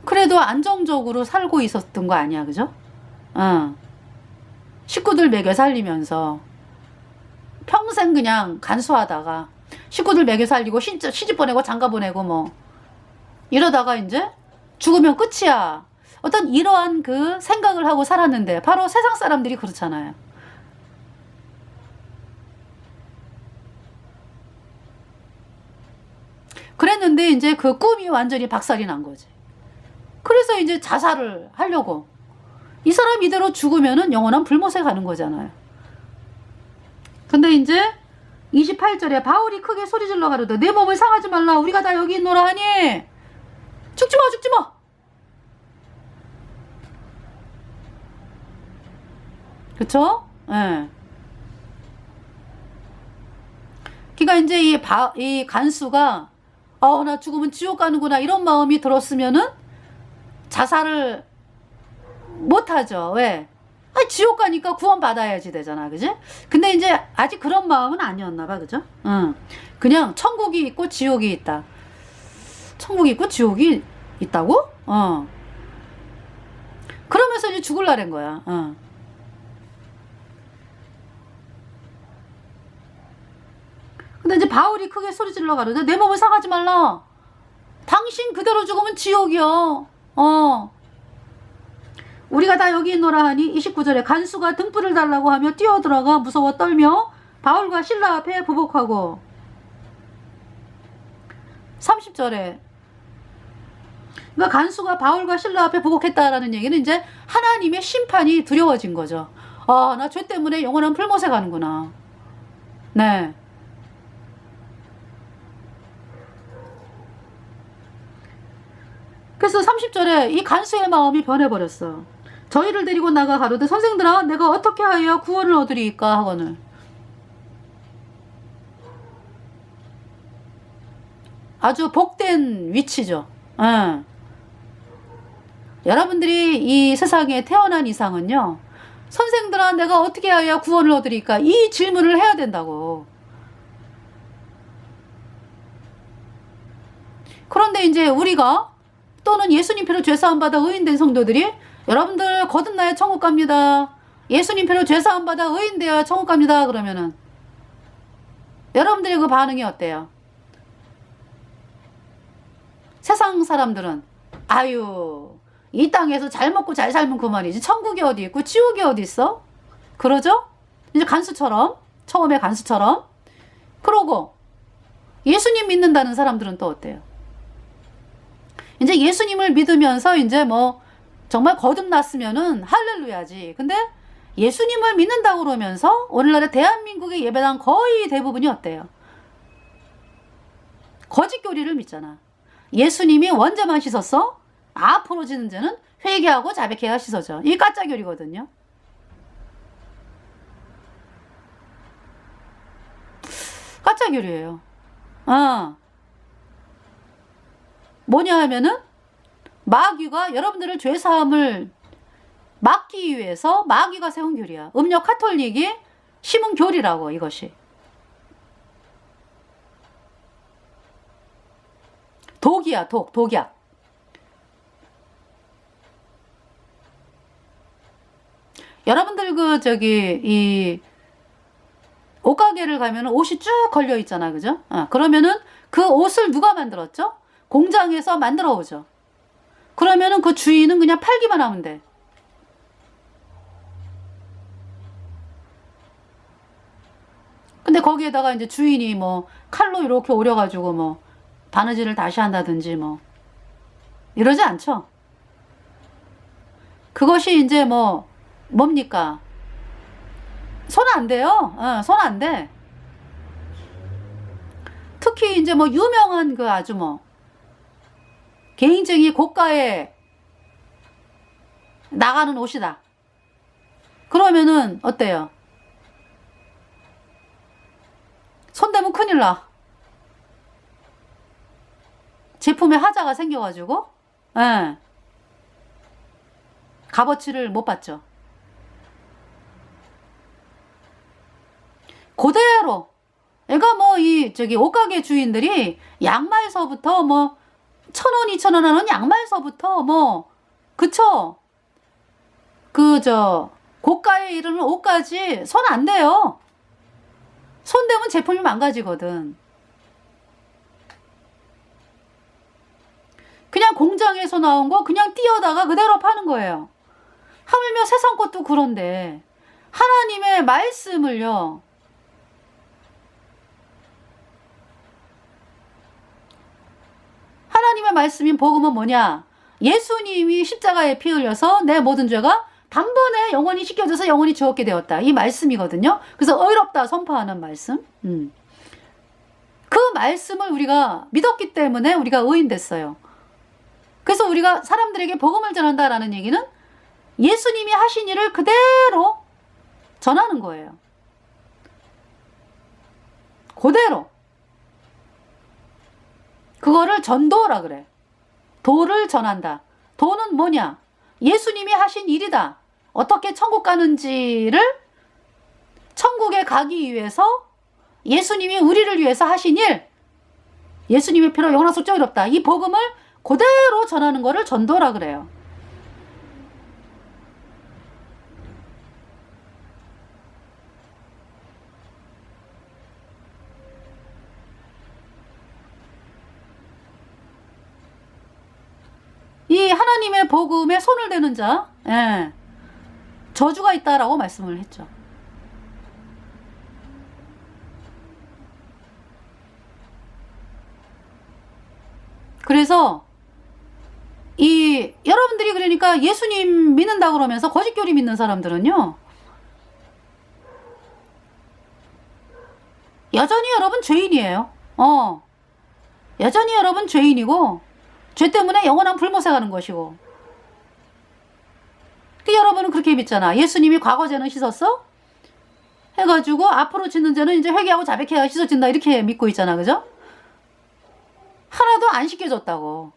그래도 안정적으로 살고 있었던 거 아니야 그죠? 식구들 먹여 살리면서 평생 그냥 간수하다가 식구들 먹여 살리고 시집 보내고 장가 보내고 뭐 이러다가 이제 죽으면 끝이야. 어떤 이러한 그 생각을 하고 살았는데 바로 세상 사람들이 그렇잖아요. 그랬는데 이제 그 꿈이 완전히 박살이 난 거지. 그래서 이제 자살을 하려고. 이 사람 이대로 죽으면은 영원한 불못에 가는 거잖아요. 근데 이제 28절에 바울이 크게 소리질러 가로되 내 몸을 상하지 말라 우리가 다 여기 있노라 하니 죽지마 죽지마. 그쵸? 예. 네. 그러니까 이제 이 간수가 나 죽으면 지옥 가는구나 이런 마음이 들었으면은 자살을 못하죠. 왜? 지옥 가니까 구원 받아야지 되잖아. 그지? 근데 이제 아직 그런 마음은 아니었나 봐. 그죠? 그냥 천국이 있고 지옥이 있다. 천국이 있고 지옥이 있다고? 그러면서 이제 죽을라는 거야. 근데 이제 바울이 크게 소리질러 가로되 내 몸을 상하지 말라. 당신 그대로 죽으면 지옥이요. 우리가 다 여기 있노라 하니 29절에 간수가 등불을 달라고 하며 뛰어들어가 무서워 떨며 바울과 실라 앞에 부복하고 30절에 그러니까 간수가 바울과 실라 앞에 부복했다라는 얘기는 이제 하나님의 심판이 두려워진 거죠. 나 죄 때문에 영원한 풀못에 가는구나. 네. 그래서 30절에 이 간수의 마음이 변해버렸어. 저희를 데리고 나가 가로되 선생들아 내가 어떻게 하여야 구원을 얻으리이까 하거늘. 아주 복된 위치죠. 여러분들이 이 세상에 태어난 이상은요 선생들아 내가 어떻게 해야 구원을 얻으리까 이 질문을 해야 된다고. 그런데 이제 우리가 또는 예수님 피로 죄사함 받아 의인된 성도들이 여러분들 거듭나야 천국 갑니다. 예수님 피로 죄사함 받아 의인되어야 천국 갑니다. 그러면은 여러분들의 그 반응이 어때요? 세상 사람들은 아유 이 땅에서 잘 먹고 잘 살면 그만이지 천국이 어디 있고 지옥이 어디 있어? 그러죠? 이제 간수처럼 처음에 간수처럼 그러고 예수님 믿는다는 사람들은 또 어때요? 이제 예수님을 믿으면서 이제 뭐 정말 거듭났으면은 할렐루야지. 근데 예수님을 믿는다고 그러면서 오늘날의 대한민국의 예배당 거의 대부분이 어때요? 거짓 교리를 믿잖아. 예수님이 언제만 씻었어? 앞으로 지는 자는 회개하고 자백해야 씻어져. 이게 가짜 교리거든요. 가짜 교리예요. 뭐냐 하면은 마귀가 여러분들을 죄사함을 막기 위해서 마귀가 세운 교리야. 음력 카톨릭이 심은 교리라고 이것이. 독이야 독약. 여러분들 이 옷가게를 가면은 옷이 쭉 걸려 있잖아. 그죠? 그러면은 그 옷을 누가 만들었죠? 공장에서 만들어 오죠. 그러면은 그 주인은 그냥 팔기만 하면 돼. 근데 거기에다가 이제 주인이 뭐 칼로 이렇게 오려가지고 뭐 바느질을 다시 한다든지 뭐 이러지 않죠. 그것이 이제 뭡니까? 손 안 돼요. 손 안 돼. 특히 이제 유명한 그 아주 개인적인 고가에 나가는 옷이다. 그러면은 어때요? 손대면 큰일 나. 제품에 하자가 생겨가지고 값어치를 못 받죠. 그대로 그러니까 옷가게 주인들이 양말서부터 1,000원, 2,000원 하는 양말서부터 그쵸? 고가에 이르는 옷까지 손 안 돼요. 손대면 제품이 망가지거든. 그냥 공장에서 나온 거 그냥 띄어다가 그대로 파는 거예요. 하물며 세상 것도 그런데 하나님의 말씀을요, 하나님의 말씀인 복음은 뭐냐? 예수님이 십자가에 피 흘려서 내 모든 죄가 단번에 영원히 씻겨져서 영원히 주었게 되었다. 이 말씀이거든요. 그래서 의롭다 선포하는 말씀. 그 말씀을 우리가 믿었기 때문에 우리가 의인 됐어요. 그래서 우리가 사람들에게 복음을 전한다라는 얘기는 예수님이 하신 일을 그대로 전하는 거예요. 그대로. 그거를 전도라 그래. 도를 전한다. 도는 뭐냐? 예수님이 하신 일이다. 어떻게 천국 가는지를 천국에 가기 위해서 예수님이 우리를 위해서 하신 일, 예수님의 피로 영원한 속죄 의롭다. 이 복음을 그대로 전하는 거를 전도라 그래요. 이 하나님의 복음에 손을 대는 자, 저주가 있다라고 말씀을 했죠. 그래서 여러분들이 그러니까 예수님 믿는다 그러면서 거짓교리 믿는 사람들은요, 여전히 여러분 죄인이에요. 여전히 여러분 죄인이고 죄 때문에 영원한 불못에 가는 것이고. 여러분은 그렇게 믿잖아. 예수님이 과거 죄는 씻었어? 해가지고 앞으로 짓는 죄는 이제 회개하고 자백해야 씻어진다. 이렇게 믿고 있잖아. 그죠? 하나도 안 씻겨졌다고.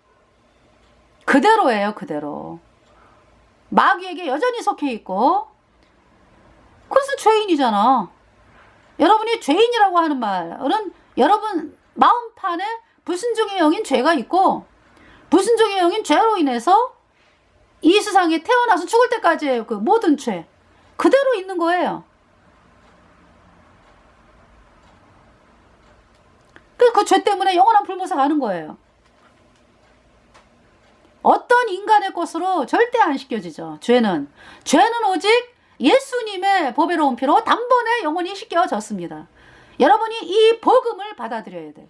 그대로예요. 그대로. 마귀에게 여전히 속해 있고. 그래서 죄인이잖아. 여러분이 죄인이라고 하는 말은 여러분 마음판에 불순종의 영인 죄가 있고, 불순종의 영인 죄로 인해서 이 세상에 태어나서 죽을 때까지의 그 모든 죄 그대로 있는 거예요. 그 죄 때문에 영원한 불못에 가는 거예요. 어떤 인간의 것으로 절대 안 씻겨지죠. 죄는 오직 예수님의 보배로운 피로 단번에 영원히 씻겨졌습니다. 여러분이 이 복음을 받아들여야 돼요.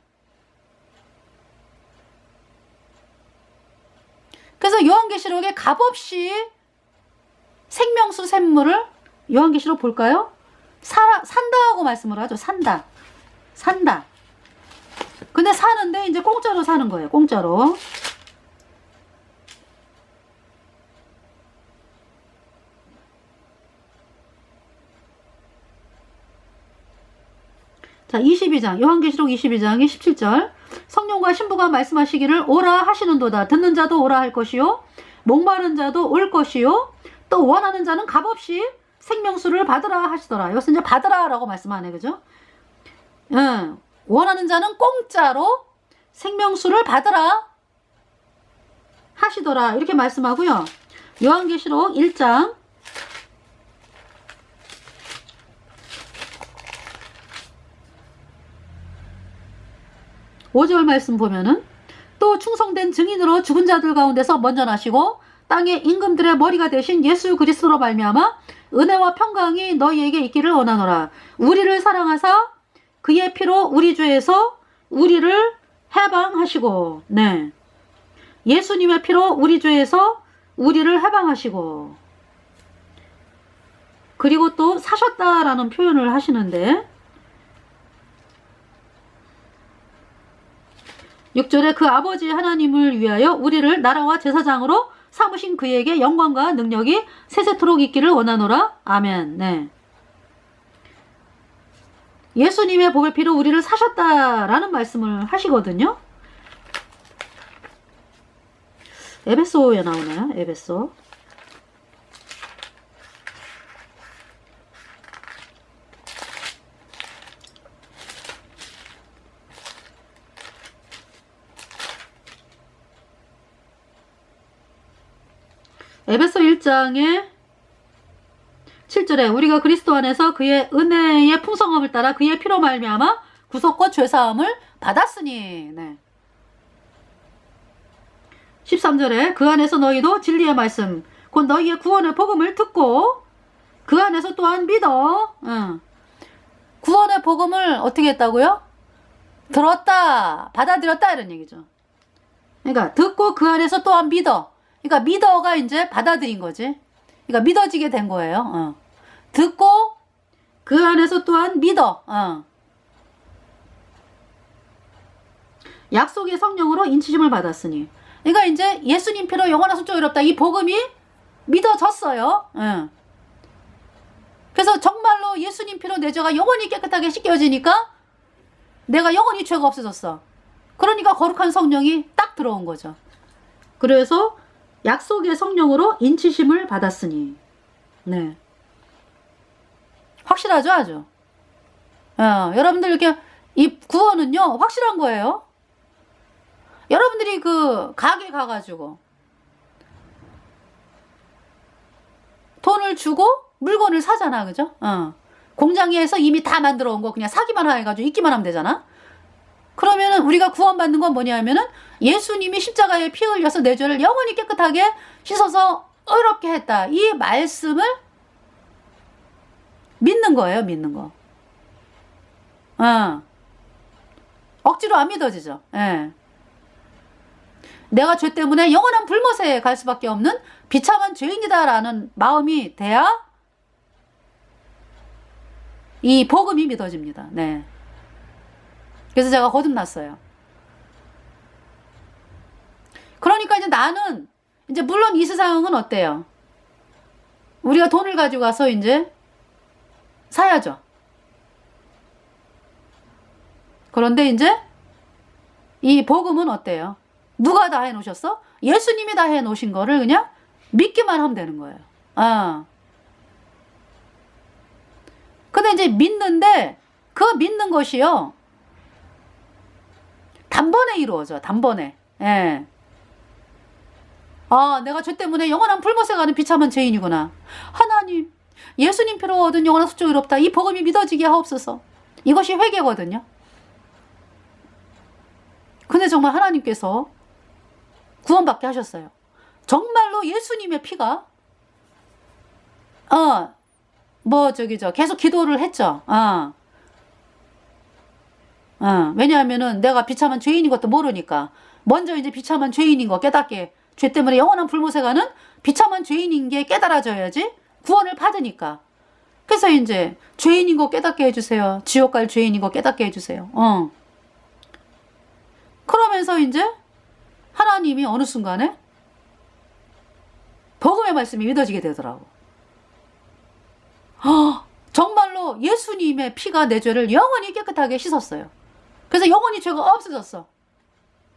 그래서 요한계시록에 값없이 생명수 샘물을 요한계시록 볼까요? 산다고 말씀을 하죠. 산다. 근데 사는데 이제 공짜로 사는 거예요. 공짜로. 자, 22장, 요한계시록 22장의 17절. 성령과 신부가 말씀하시기를 오라 하시는도다. 듣는 자도 오라 할 것이요, 목마른 자도 올 것이요, 또 원하는 자는 값없이 생명수를 받으라 하시더라. 여기서 이제 받으라라고 말씀하네. 그죠? 원하는 자는 공짜로 생명수를 받으라 하시더라. 이렇게 말씀하고요. 요한계시록 1장 5절 말씀 보면은, 또 충성된 증인으로 죽은 자들 가운데서 먼저 나시고 땅의 임금들의 머리가 되신 예수 그리스도로 말미암아 은혜와 평강이 너희에게 있기를 원하노라. 우리를 사랑하사 그의 피로 우리 죄에서 우리를 해방하시고, 네, 예수님의 피로 우리 죄에서 우리를 해방하시고, 그리고 또 사셨다라는 표현을 하시는데, 6절에 그 아버지 하나님을 위하여 우리를 나라와 제사장으로 삼으신 그에게 영광과 능력이 세세토록 있기를 원하노라. 아멘. 네. 예수님의 복의 피로 우리를 사셨다라는 말씀을 하시거든요. 에베소에 나오나요? 에베소. 에베소 1장에 7절 11절에 우리가 그리스도 안에서 그의 은혜의 풍성함을 따라 그의 피로 말미암아 구속과 죄사함을 받았으니. 네. 13절에 그 안에서 너희도 진리의 말씀 곧 너희의 구원의 복음을 듣고 그 안에서 또한 믿어. 구원의 복음을 어떻게 했다고요? 들었다, 받아들였다 이런 얘기죠. 그러니까 듣고 그 안에서 또한 믿어. 그러니까 믿어가 이제 받아들인 거지. 그러니까 믿어지게 된 거예요. 듣고 그 안에서 또한 믿어. 약속의 성령으로 인치심을 받았으니. 그러니까 이제 예수님 피로 영원한 속죄가 이롭다. 이 복음이 믿어졌어요. 그래서 정말로 예수님 피로 내 죄가 영원히 깨끗하게 씻겨지니까 내가 영원히 죄가 없어졌어. 그러니까 거룩한 성령이 딱 들어온 거죠. 그래서 약속의 성령으로 인치심을 받았으니. 네. 확실하죠, 아주. 여러분들 이렇게 이 구원은요 확실한 거예요. 여러분들이 그 가게 가가지고 돈을 주고 물건을 사잖아, 그죠? 공장에서 이미 다 만들어 온 거 그냥 사기만 해가지고 입기만 하면 되잖아. 그러면은 우리가 구원받는 건 뭐냐 하면은 예수님이 십자가에 피 흘려서 내 죄를 영원히 깨끗하게 씻어서 의롭게 했다. 이 말씀을 믿는 거예요, 믿는 거. 억지로 안 믿어지죠. 예. 내가 죄 때문에 영원한 불못에 갈 수밖에 없는 비참한 죄인이다라는 마음이 돼야 이 복음이 믿어집니다. 네. 그래서 제가 거듭났어요. 그러니까 이제 나는 이제 물론 이 세상은 어때요? 우리가 돈을 가지고 가서 이제 사야죠. 그런데 이제 이 복음은 어때요? 누가 다 해놓으셨어? 예수님이 다 해놓으신 거를 그냥 믿기만 하면 되는 거예요. 근데 이제 믿는데 그 믿는 것이요 단번에 이루어져. 단번에. 예. 내가 죄 때문에 영원한 불못에 가는 비참한 죄인이구나. 하나님, 예수님 피로 얻은 영원한 속죄가 이롭다. 이 복음이 믿어지게 하옵소서. 이것이 회개거든요. 근데 정말 하나님께서 구원받게 하셨어요. 정말로 예수님의 피가 계속 기도를 했죠. 왜냐하면은 내가 비참한 죄인인 것도 모르니까 먼저 이제 비참한 죄인인 거 깨닫게, 죄 때문에 영원한 불못에 가는 비참한 죄인인 게 깨달아져야지 구원을 받으니까. 그래서 이제 죄인인 거 깨닫게 해주세요. 지옥 갈 죄인인 거 깨닫게 해주세요. 그러면서 이제 하나님이 어느 순간에 복음의 말씀이 믿어지게 되더라고. 정말로 예수님의 피가 내 죄를 영원히 깨끗하게 씻었어요. 그래서 영원히 죄가 없어졌어.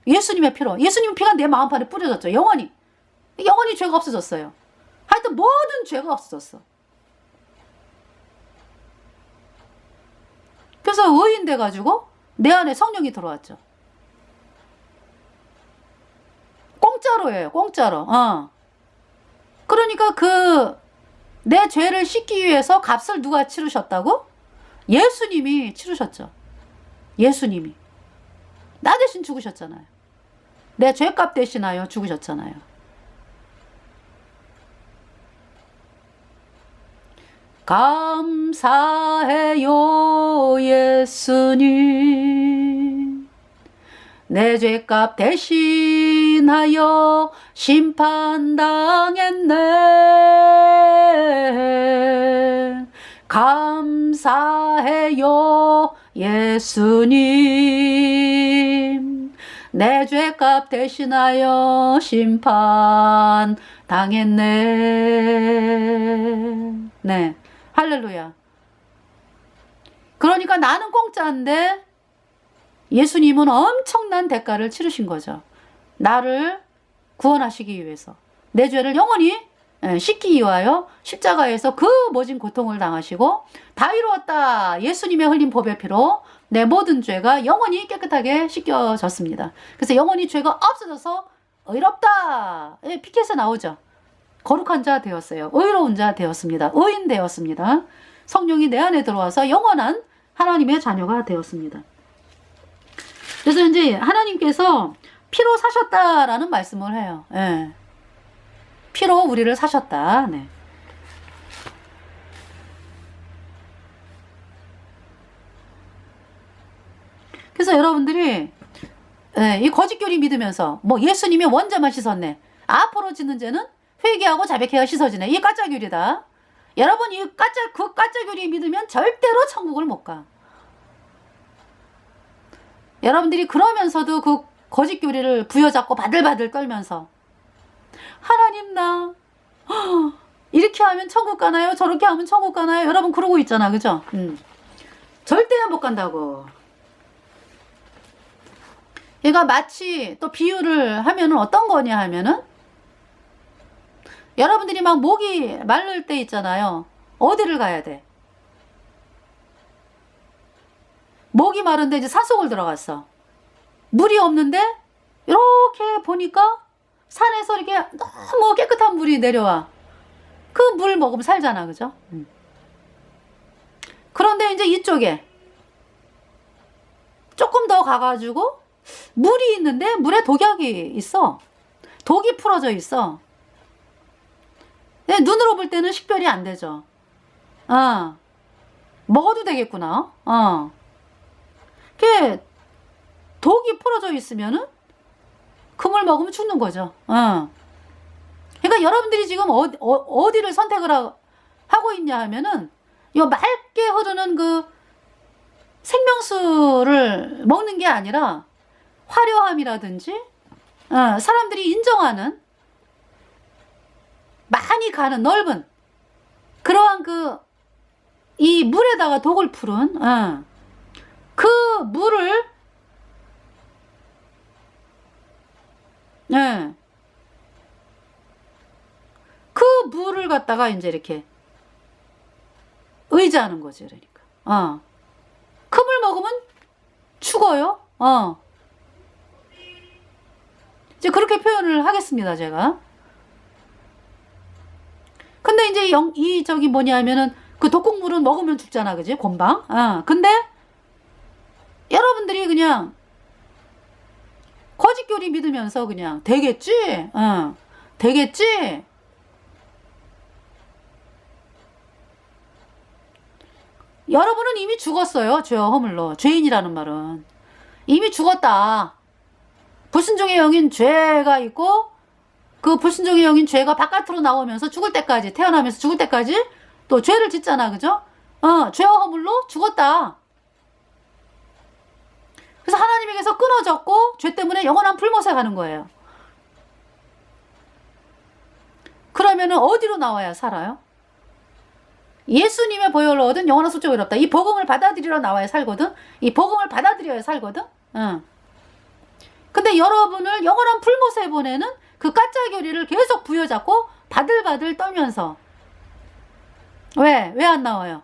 예수님의 피로. 예수님 피가 내 마음판에 뿌려졌죠. 영원히 죄가 없어졌어요. 하여튼 모든 죄가 없어졌어. 그래서 의인 돼가지고 내 안에 성령이 들어왔죠. 공짜로예요. 공짜로. 그러니까 내 죄를 씻기 위해서 값을 누가 치르셨다고? 예수님이 치르셨죠. 예수님이. 나 대신 죽으셨잖아요. 내 죄값 대신하여 죽으셨잖아요. 감사해요, 예수님. 내 죄값 대신하여 심판당했네. 감사해요, 예수님. 내 죄값 대신하여 심판 당했네. 네, 할렐루야. 그러니까 나는 공짜인데 예수님은 엄청난 대가를 치르신 거죠. 나를 구원하시기 위해서, 내 죄를 영원히 씻기 위하여 십자가에서 그 모진 고통을 당하시고 다 이루었다. 예수님의 흘린 보배 피로 내 모든 죄가 영원히 깨끗하게 씻겨졌습니다. 그래서 영원히 죄가 없어져서 의롭다. 피켓에 나오죠. 거룩한 자 되었어요. 의로운 자 되었습니다. 의인 되었습니다. 성령이 내 안에 들어와서 영원한 하나님의 자녀가 되었습니다. 그래서 이제 하나님께서 피로 사셨다라는 말씀을 해요. 예. 피로 우리를 사셨다. 네. 그래서 여러분들이 이 거짓교리 믿으면서 뭐 예수님이 원자만 씻었네. 앞으로 짓는 죄는 회개하고 자백해야 씻어지네. 이 가짜교리다. 여러분 그 가짜교리 믿으면 절대로 천국을 못 가. 여러분들이 그러면서도 그 거짓교리를 부여잡고 바들바들 떨면서 하나님 나 이렇게 하면 천국 가나요? 저렇게 하면 천국 가나요? 여러분 그러고 있잖아. 그죠? 절대 못 간다고. 얘가 마치 또 비유를 하면은 어떤 거냐 하면은 여러분들이 막 목이 마를 때 있잖아요. 어디를 가야 돼? 목이 마른데 이제 산속을 들어갔어. 물이 없는데 이렇게 보니까 산에서 이렇게 너무 깨끗한 물이 내려와. 그 물 먹으면 살잖아. 그죠? 그런데 이제 이쪽에 조금 더 가가지고 물이 있는데 물에 독약이 있어. 독이 풀어져 있어. 눈으로 볼 때는 식별이 안 되죠. 먹어도 되겠구나. 그게 독이 풀어져 있으면은 그 물 먹으면 죽는 거죠. 그러니까 여러분들이 지금 어디를 선택을 하고 있냐 하면은 요 맑게 흐르는 그 생명수를 먹는 게 아니라 화려함이라든지 사람들이 인정하는 많이 가는 넓은 그러한 이 물에다가 독을 풀은 그 물을 그 물을 갖다가 이제 이렇게 의지하는 거지. 그러니까 그 물 먹으면 죽어요. 이제 그렇게 표현을 하겠습니다. 제가. 근데 이제 저기 뭐냐면은 그 독국물은 먹으면 죽잖아. 그지? 곰방. 근데 여러분들이 그냥 거짓교리 믿으면서 그냥 되겠지? 되겠지? 여러분은 이미 죽었어요. 죄와 허물로. 죄인이라는 말은. 이미 죽었다. 불순종의 영인 죄가 있고 그 불순종의 영인 죄가 바깥으로 나오면서 죽을 때까지 태어나면서 죽을 때까지 또 죄를 짓잖아. 그죠? 죄와 허물로 죽었다. 그래서 하나님에게서 끊어졌고 죄 때문에 영원한 불못에 가는 거예요. 그러면은 어디로 나와야 살아요? 예수님의 보혈로 얻은 영원한 속죄가 이롭다. 이 복음을 받아들이러 나와야 살거든. 이 복음을 받아들여야 살거든. 근데 여러분을 영원한 불못에 보내는 그 가짜 교리를 계속 부여잡고 바들바들 떨면서 왜 안 나와요?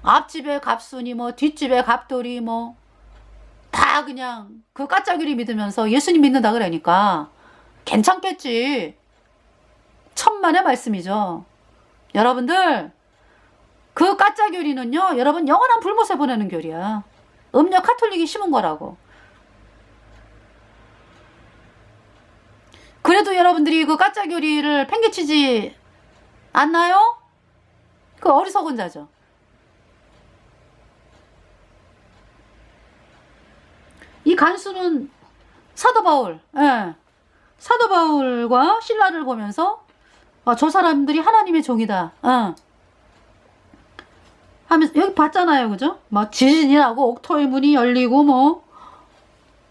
앞집에 갑순이 뭐 뒷집에 갑돌이 뭐 다 그냥 그 가짜 교리 믿으면서 예수님 믿는다 그러니까 괜찮겠지. 천만의 말씀이죠. 여러분들 그 가짜 교리는요 여러분 영원한 불못에 보내는 교리야. 음력 카톨릭이 심은 거라고. 그래도 여러분들이 그 가짜 교리를 팽개치지 않나요? 그 어리석은 자죠. 이 간수는 사도 바울, 사도 바울과 신라를 보면서 저 사람들이 하나님의 종이다. 하면서 여기 봤잖아요, 그죠? 막 지진이 나고 옥토의 문이 열리고 뭐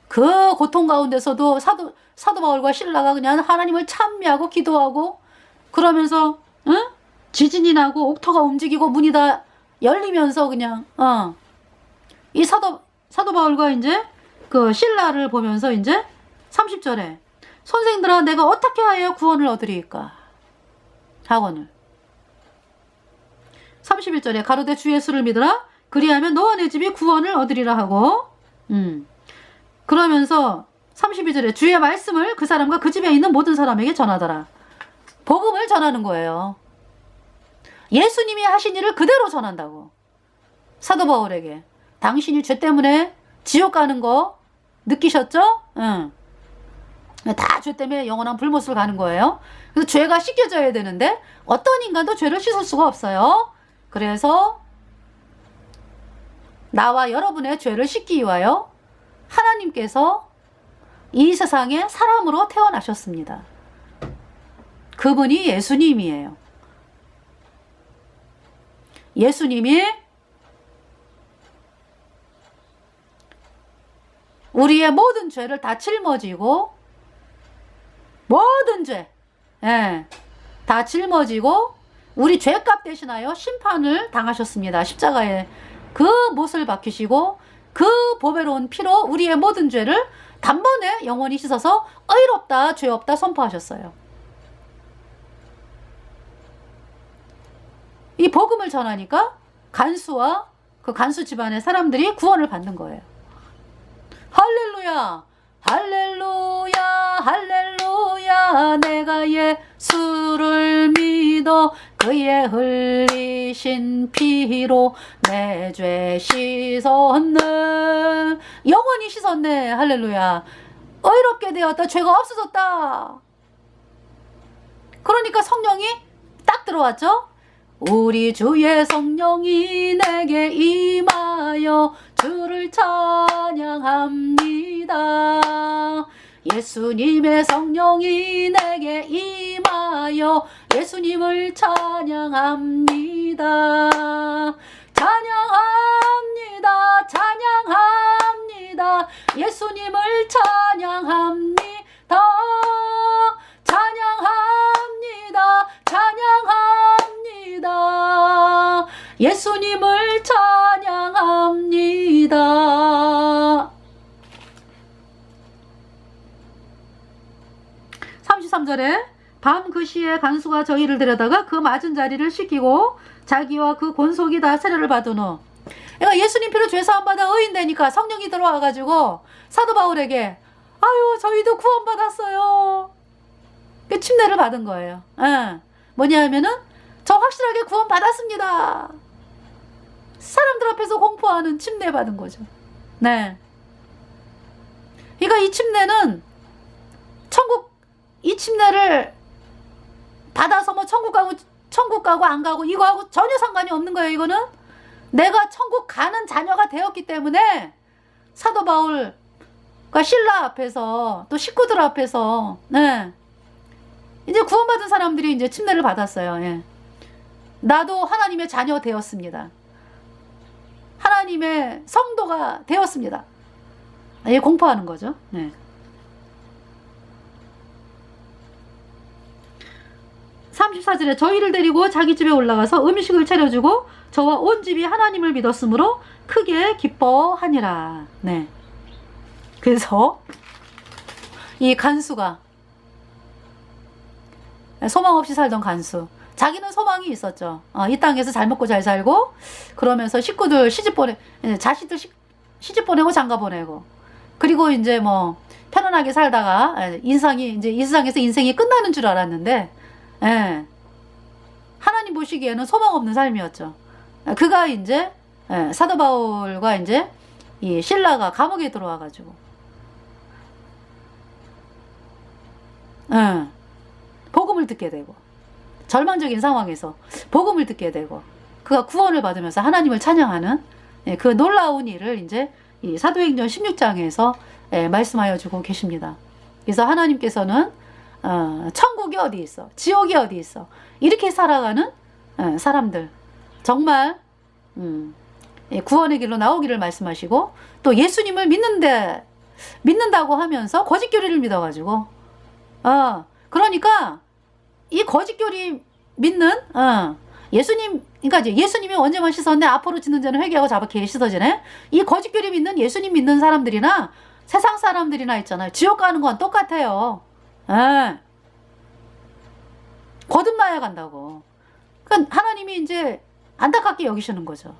그 고통 가운데서도 사도 바울과 신라가 그냥 하나님을 찬미하고 기도하고 그러면서 지진이 나고 옥토가 움직이고 문이 다 열리면서 그냥 이 사도 바울과 이제 그 신라를 보면서 이제 30절에 선생들아 내가 어떻게 하여 구원을 얻으리까 하거늘 31절에 가로되 주 예수를 믿으라 그리하면 너와 내 집이 구원을 얻으리라 하고 그러면서 32절에 주의 말씀을 그 사람과 그 집에 있는 모든 사람에게 전하더라. 복음을 전하는 거예요. 예수님이 하신 일을 그대로 전한다고. 사도 바울에게. 당신이 죄 때문에 지옥 가는 거 느끼셨죠? 응. 다 죄 때문에 영원한 불못을 가는 거예요. 그래서 죄가 씻겨져야 되는데 어떤 인간도 죄를 씻을 수가 없어요. 그래서 나와 여러분의 죄를 씻기 위하여 하나님께서 이 세상에 사람으로 태어나셨습니다. 그분이 예수님이에요. 예수님이 우리의 모든 죄를 다 짊어지고 모든 죄 다 짊어지고 우리 죄값 대신하여 심판을 당하셨습니다. 십자가에 그 못을 박히시고 그 보배로운 피로 우리의 모든 죄를 단번에 영원히 씻어서 의롭다 죄 없다 선포하셨어요. 이 복음을 전하니까 간수와 그 간수 집안의 사람들이 구원을 받는 거예요. 할렐루야 할렐루야 할렐루야 내가 예수를 믿어 그의 흘리신 피로 내 죄 씻었네. 영원히 씻었네. 할렐루야. 의롭게 되었다. 죄가 없어졌다. 그러니까 성령이 딱 들어왔죠. 우리 주의 성령이 내게 임하여 주를 찬양합니다. 예수님의 성령이 내게 임하여 예수님을 찬양합니다. 찬양합니다. 찬양합니다. 예수님을 찬양합니다. 찬양합니다. 찬양합니다. 예수님을 찬양합니다. 33절에 밤 그 시에 간수가 저희를 데려다가 그 맞은 자리를 씻기고 자기와 그 권속이 다 세례를 받은 후, 그러니까 예수님 피로 죄사함 받아 의인 되니까 성령이 들어와가지고 사도 바울에게 아유 저희도 구원 받았어요. 그 침례를 받은 거예요. 뭐냐 하면은 저 확실하게 구원 받았습니다. 사람들 앞에서 공포하는 침례 받은 거죠. 네. 그러니까 이 침례는 이 침례를 받아서 뭐 천국 가고 안 가고 이거하고 전혀 상관이 없는 거예요. 이거는 내가 천국 가는 자녀가 되었기 때문에 사도 바울과 실라 앞에서 또 식구들 앞에서 이제 구원받은 사람들이 이제 침례를 받았어요. 나도 하나님의 자녀 되었습니다. 하나님의 성도가 되었습니다. 공포하는 거죠. 34절에 저희를 데리고 자기 집에 올라가서 음식을 차려주고 저와 온 집이 하나님을 믿었으므로 크게 기뻐하니라. 그래서 이 간수가 소망 없이 살던 간수, 자기는 소망이 있었죠. 이 땅에서 잘 먹고 잘 살고 그러면서 식구들 자식들 시집 보내고 장가 보내고 그리고 이제 뭐 편안하게 살다가 인상이 이제 이 세상에서 인생이 끝나는 줄 알았는데 하나님 보시기에는 소망 없는 삶이었죠. 그가 이제 사도 바울과 이제 이 실라가 감옥에 들어와가지고 복음을 듣게 되고 절망적인 상황에서 복음을 듣게 되고 그가 구원을 받으면서 하나님을 찬양하는 그 놀라운 일을 이제 이 사도행전 16장에서 말씀하여 주고 계십니다. 그래서 하나님께서는 천국이 어디 있어? 지옥이 어디 있어? 이렇게 살아가는 사람들 정말 구원의 길로 나오기를 말씀하시고 또 예수님을 믿는다고 하면서 거짓교리를 믿어가지고 그러니까 이 거짓교리 믿는 예수님 그러니까 이제 예수님이 언제만 씻었네 앞으로 짓는 자는 회개하고 자박하게 씻어지네. 이 거짓교리 믿는 예수님 믿는 사람들이나 세상 사람들이나 있잖아요. 지옥 가는 건 똑같아요. 거듭나야 간다고. 그러니까 하나님이 이제 안타깝게 여기시는 거죠.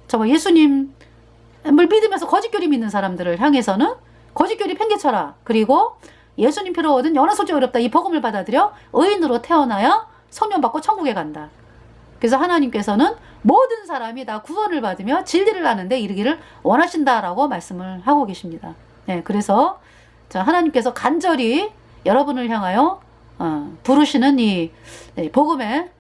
정말 예수님을 믿으면서 거짓교리 믿는 사람들을 향해서는 거짓교리 팽개쳐라. 그리고 예수님표로 얻은 연하소지 어렵다. 이 복음을 받아들여 의인으로 태어나야 성령 받고 천국에 간다. 그래서 하나님께서는 모든 사람이 다 구원을 받으며 진리를 아는데 이르기를 원하신다라고 말씀을 하고 계십니다. 네, 그래서 하나님께서 간절히 여러분을 향하여 부르시는 이 복음의